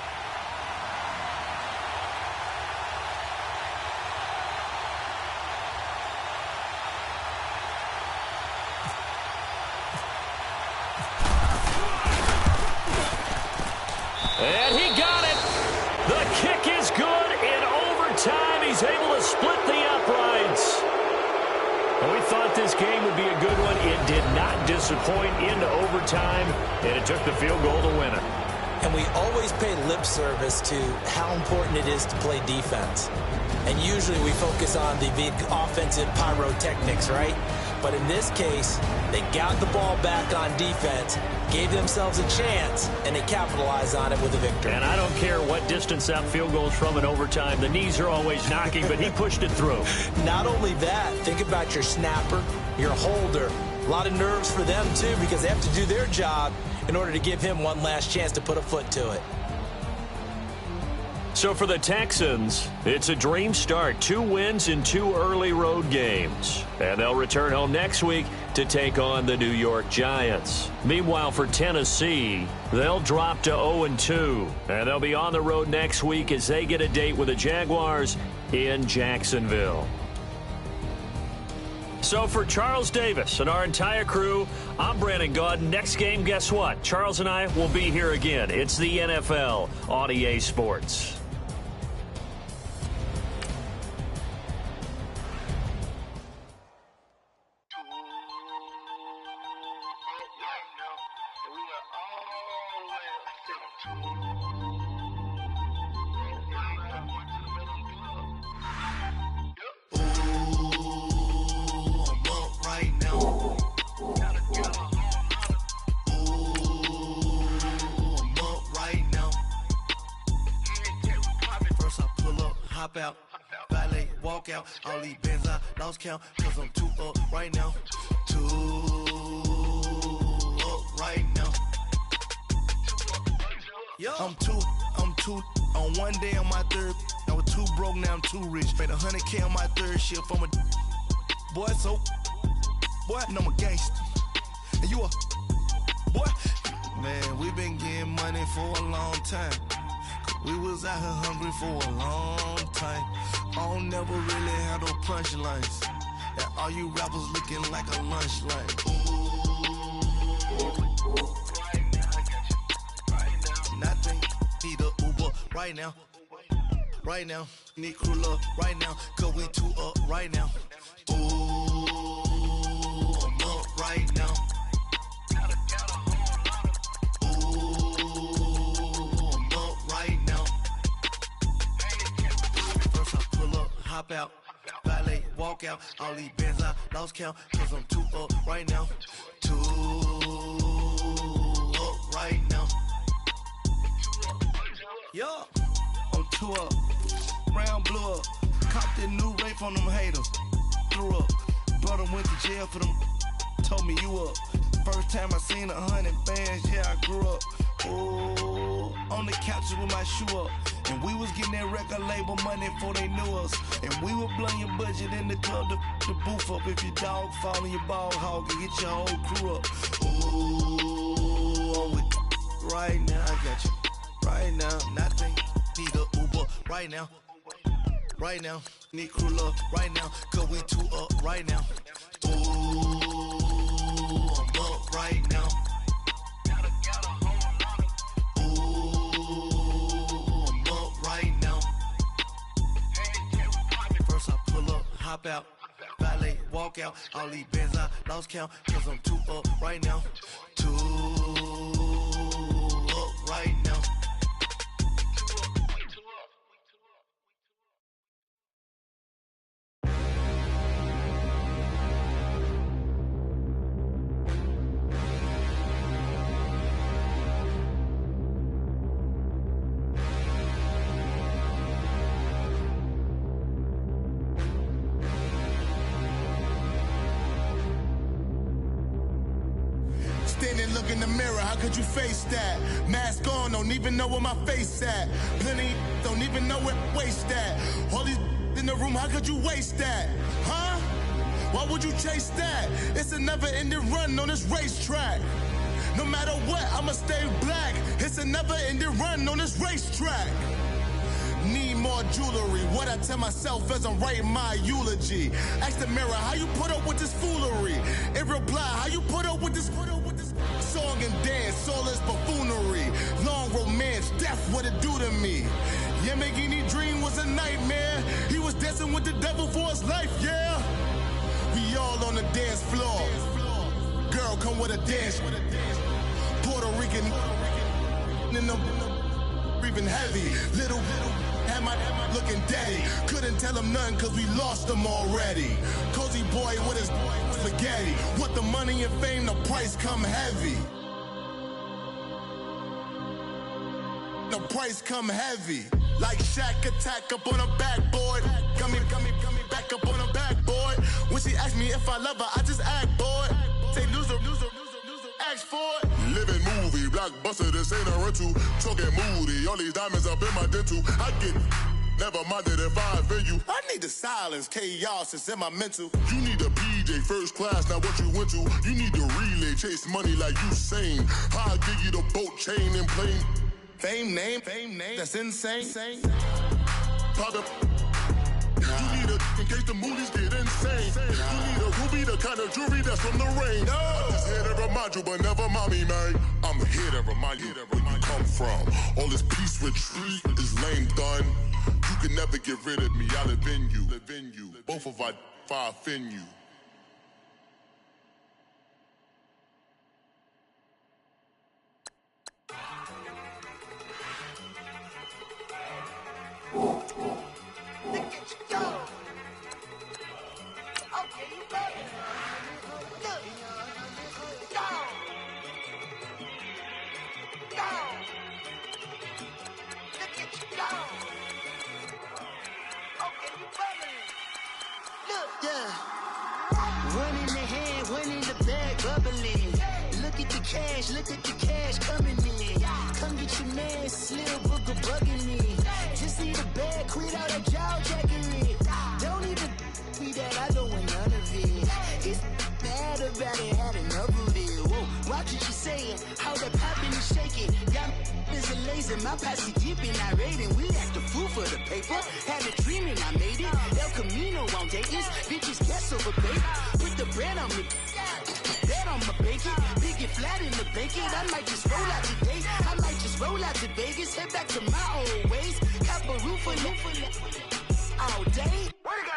And he got it. The kick is good. In overtime, he's able to split the uprights. And we thought this game would be a good one. It did not disappoint into overtime, and it took the field goal to win it. And we always pay lip service to how important it is to play defense. And usually we focus on the big offensive pyrotechnics, right? But in this case, they got the ball back on defense, gave themselves a chance, and they capitalized on it with a victory. And I don't care what distance that field goes from in overtime. The knees are always knocking, but he pushed it through. Not only that, think about your snapper, your holder. A lot of nerves for them, too, because they have to do their job in order to give him one last chance to put a foot to it. So for the Texans, it's a dream start. 2 wins in 2 early road games. And they'll return home next week to take on the New York Giants. Meanwhile, for Tennessee, they'll drop to 0-2. And they'll be on the road next week as they get a date with the Jaguars in Jacksonville. So for Charles Davis and our entire crew, I'm Brandon Gaudin. Next game, guess what? Charles and I will be here again. It's the NFL on EA Sports. Out, valet, walk out, all these bins I lost count, cause I'm 2 up right now, 2 up right now. I'm two on one day on my third, I was 2 broke, now I'm 2 rich, made 100K on my third shift from a boy, so, boy, and I'm a gangster, and you a, boy, man, we been getting money for a long time. We was out here hungry for a long time. I don't never really have no punchlines. And all you rappers looking like a lunch line. Nothing, need a Uber right now. Right now, need crew love right now. Cause we 2 up right now. Ooh, I'm up right now. Hop out, valet, walk out, all these bins I lost count, cause I'm 2 up right now, 2 up right now, yeah, I'm 2 up, round blew up, copped that new rape on them haters, threw up, brother went to jail for them, told me you up, first time I seen 100 bands, yeah I grew up, ooh, on the couches with my shoe up. And we was getting that record label money before they knew us. And we were blowing your budget in the club to boof up. If your dog fall in your ball hog and get your whole crew up. Ooh, I'm with right now. I got you right now. Nothing, need a Uber right now. Right now, need crew love right now. Cause we 2 up right now. Ooh, I'm up right now. Hop out, valet, walk out, all these bins I lost count, cause I'm 2 up right now, 2 up right now. Standing, look in the mirror, how could you face that? Mask on, don't even know where my face at. Plenty, don't even know where waste at. All these in the room, how could you waste that? Huh? Why would you chase that? It's a never-ending run on this racetrack. No matter what, I'ma stay black. It's a never-ending run on this racetrack. Need more jewelry. What I tell myself as I'm writing my eulogy. Ask the mirror, how you put up with this foolery? It reply, how you put up with this song and dance, soulless buffoonery. Long romance, death what it do to me. Yeah, making any dream was a nightmare. He was dancing with the devil for his life, yeah. We all on the dance floor. Girl, come with a dance. Puerto Rican in the breathing heavy. Little had my looking daddy. Couldn't tell him nothing cause we lost him already. Cozy boy with his spaghetti. With the money and fame, the price come heavy. The price come heavy. Like Shaq attack up on a backboard. Coming back up on a backboard. When she asked me if I love her, I just act bored. Say loser, ask for it. Living movie, blockbuster, this ain't a rental. Talking moody, all these diamonds up in my dental. I get never minded if I offend you. I need the silence, chaos is in my mental. You need a PJ first class, not what you went to. You need to relay, chase money like you sane. I'll give you the boat chain and plane. Fame name, that's insane. Pop you need a in case the movies get insane. You need a ruby, the kind of jewelry that's from the rain. No. I'm just here to remind you, but never mommy, man. I'm here to remind you where you come from. All this peace retreat is lame done. You can never get rid of me, I live in you. Both of our fire offend you. Look at the cash coming in. Come get your man, Slim Booker bugging me. Just need a bag, quit all that jaw jackery. Don't even me that I don't want none of it. It's bad about it, had enough of it. Whoa, watch what you saying, how that poppin' and shaking. Got is a laser, my posse deep and I raiding. We act a fool for the paper. Had a dream and I made it. El Camino on Dayton's, bitches guess over baby. Put the bread on me. Bet on my bacon, big and flat in the bacon. I might just roll out today. I might just roll out to Vegas, head back to my old ways. Cop a roof for all day.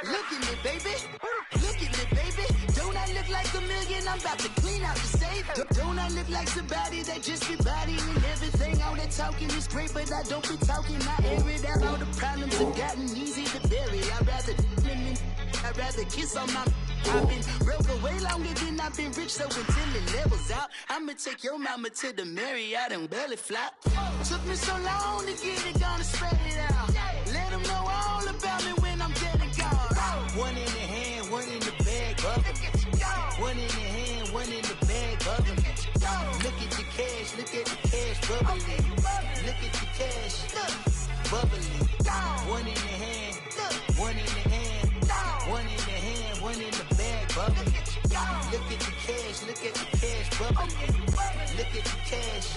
Look at me, baby. Look at me, baby. Don't I look like a million? I'm about to clean out the safe. Don't I look like somebody that just be bodying everything? All that talking is great, but I don't be talking. I air it out. All the problems have gotten easy to bury. I'd rather kiss on my. I've been broke way longer than I've been rich, so until it levels out, I'ma take your mama to the Marriott and belly flop. Took me so long to get it, gonna spread it out. Let them know all about me when I'm dead and gone. One in the hand, one in the bag, bubbling. One in the hand, one in the bag, bubbling. Look at the cash, bubbling. Look at the cash, bubbling. One in the hand, one in the hand, one in the hand, one in the bag, bubbling. Look at the cash, bubbling. Look at the cash,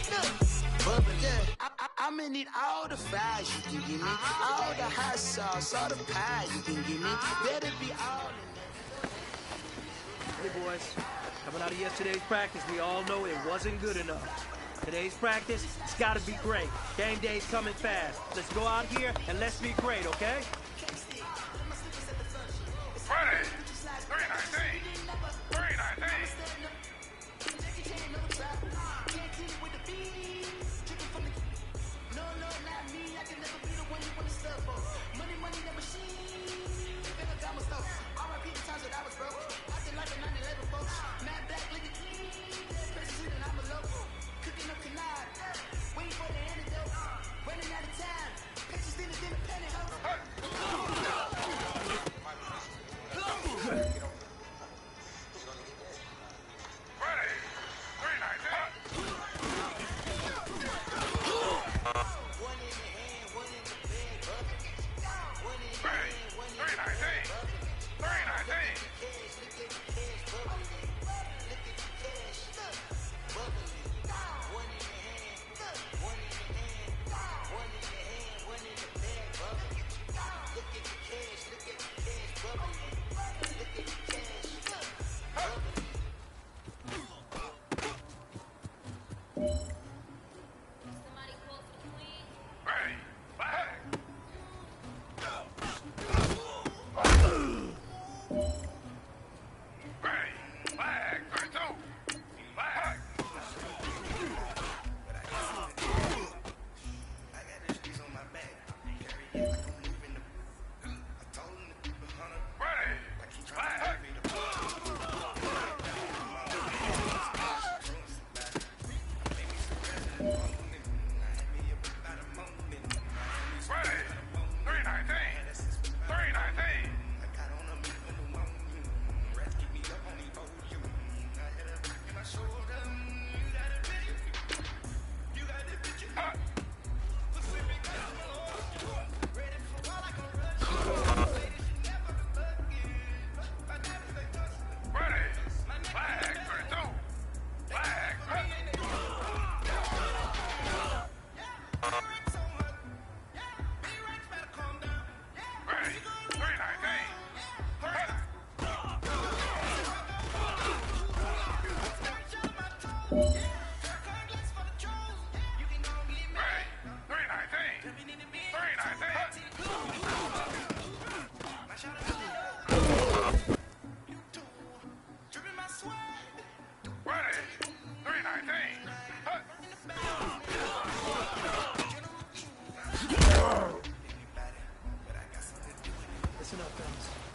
bubbling. I'ma need all the fries you can give me, all the hot sauce, all the pie you can give me. Better be all in there. Hey boys, coming out of yesterday's practice, we all know it wasn't good enough. Today's practice, it's gotta be great. Game day's coming fast. Let's go out here and let's be great, okay? Friday, 319. 319.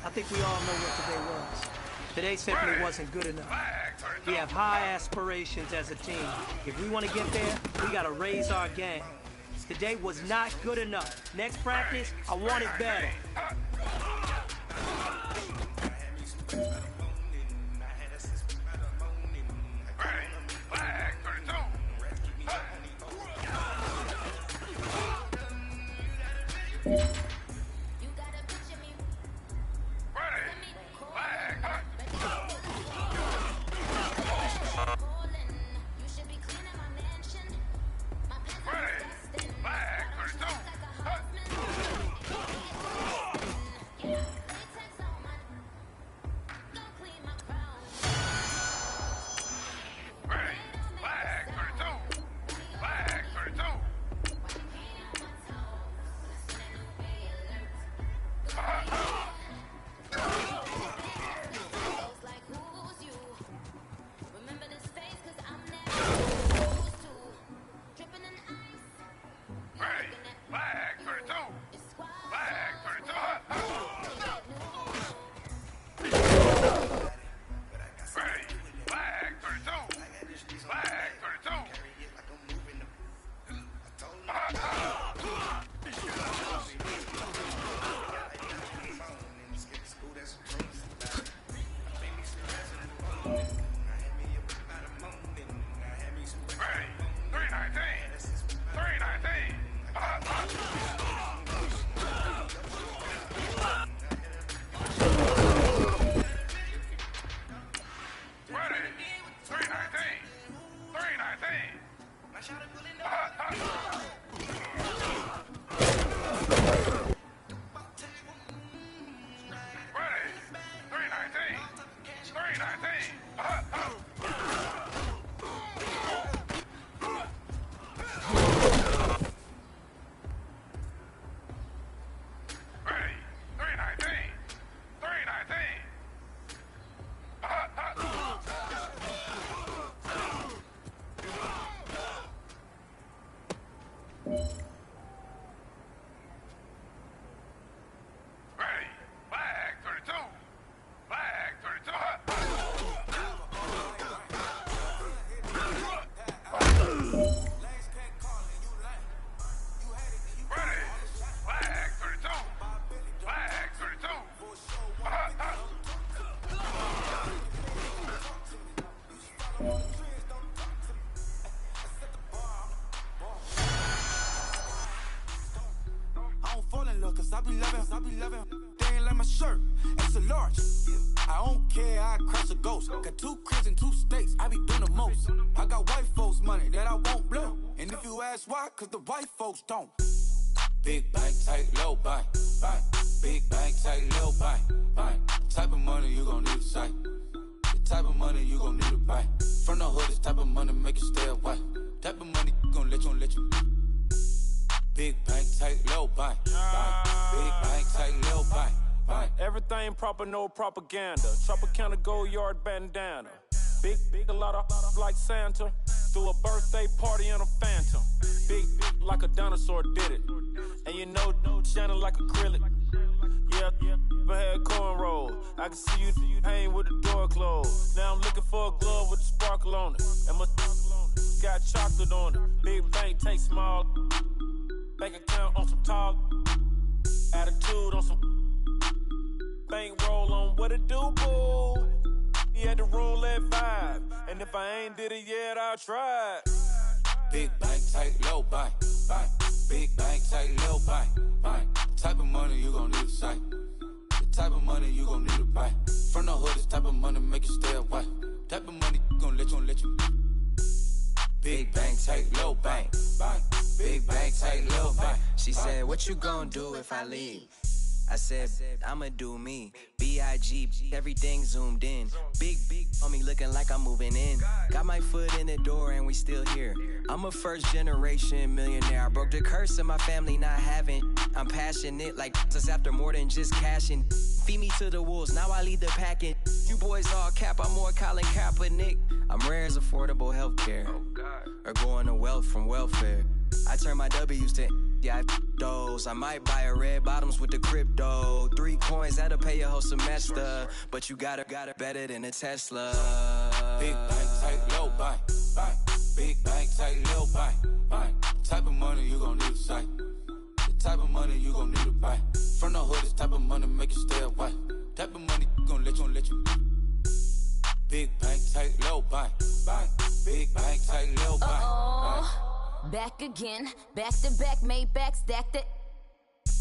I think we all know what today was. Today simply wasn't good enough. We have high aspirations as a team. If we want to get there, we got to raise our game. Today was not good enough. Next practice, I want it better. I be loving. They ain't like my shirt, it's a large. I don't care, I crush a ghost. Got 2 cribs in 2 states, I be doing the most. I got white folks' money that I won't blow. And if you ask why, cause the white folks don't. Big bank, tight, low bank, bank. Big bank, tight, low bank, bank. Type of money you gon' need to sight. The type of money you gon' need to buy. From the hood, this type of money make you stay away. Type of money gon' let you. Big bank, tight, low bank, bank. Big bank, tight, low bank, bank. Everything proper, no propaganda. Tropicana gold yard bandana. Big, a lot of like Santa. Threw a birthday party in a phantom. Big like a dinosaur did it. And you know, shining like acrylic. Yeah, I had cornrows. I can see you hang with the door closed. Now I'm looking for a glove with a sparkle on it. And my got chocolate on it. Big bank take small. Bank account on some tall. Attitude on some. Bank roll on what it do, boo. He had the roulette vibe. And if I ain't did it yet, I'll try. Big bank, tight, low bank, bank. Big bank, tight, low bank, bank. Type of money you gon' need to sight. The type of money you gon' need to buy. From the hood, this type of money make you stay away. Type of money gon' let you. Big bank, tight, low bank, bank. Big bank, tight, low bank. She said, what you gon' do if I leave? I said, I'ma do me. B.I.G. Everything zoomed in. Big on me looking like I'm moving in. Got my foot in the door and we still here. I'm a first generation millionaire. I broke the curse of my family not having. I'm passionate like us after more than just cashing. Feed me to the wolves, now I lead the packing. You boys all cap, I'm more Colin Kaepernick. I'm rare as affordable healthcare. Or going to wealth from welfare. I turn my W's to those. I might buy a red bottoms with the crypto. 3 coins, that'll pay your whole semester. But you got it better than a Tesla. Big bank, tight, low bank, bank. Big bank, tight, low bank, bank. Type of money you gon' need to sight. The type of money you gon' need to buy. From the hood, this type of money make you stay away. Type of money gon' let you. Big bank, tight, low bank, bank. Big bank, tight, low bank, bank. Back again, back to back, made back, stacked it.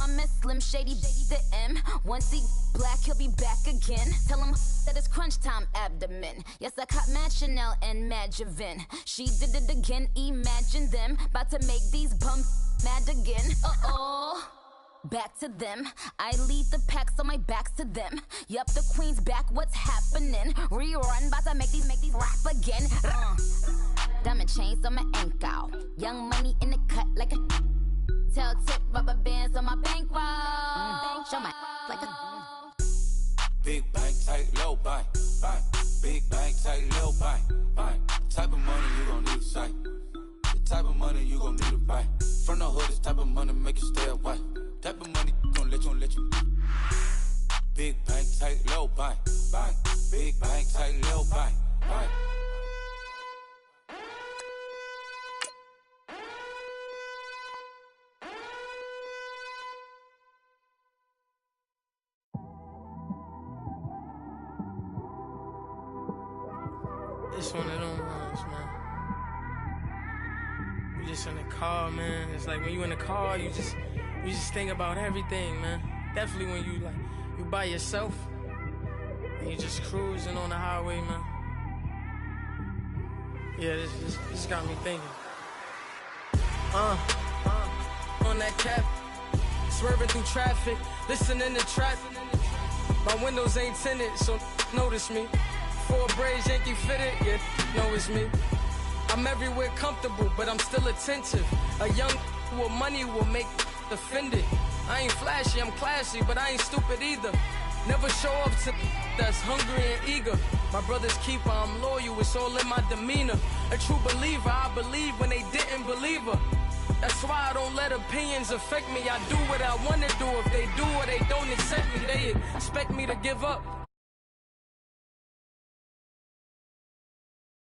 I miss Slim Shady, the M. Once he black, he'll be back again. Tell him that it's crunch time abdomen. Yes, I caught Mad Chanel and Mad Javin. She did it again, imagine them. About to make these bums mad again. Back to them. I lead the pack, so my back's to them. Yup, the queen's back, what's happening? Rerun, about to make these rap again. Diamond chains on my ankle. Young money in the cut like a tail tip, rubber bands on my bankroll. Show my like a Big bank, tight, low bank, bank. Big bank, tight, low bank, bank. Type of money you gon' need to sight. The type of money you gon' need to buy. From the hood, this type of money make you stay away. Type of money gon' let you. Big bank, tight, low bank, bank. Big bank, tight, low bank, bank. It's one of them ones, man. You just in the car, man. It's like when you in the car, you just think about everything, man. Definitely when you by yourself and you just cruising on the highway, man. Yeah, this got me thinking. On that cap, swerving through traffic, listening to trap. My windows ain't tinted, so notice me. 4 braids, Yankee fitted, yeah, know it's me. I'm everywhere comfortable, but I'm still attentive. A young with money will make offended. I ain't flashy, I'm classy, but I ain't stupid either. Never show up to that's hungry and eager. My brother's keeper, I'm loyal, it's all in my demeanor. A true believer, I believe when they didn't believe her. That's why I don't let opinions affect me. I do what I want to do. If they do or they don't accept me, they expect me to give up.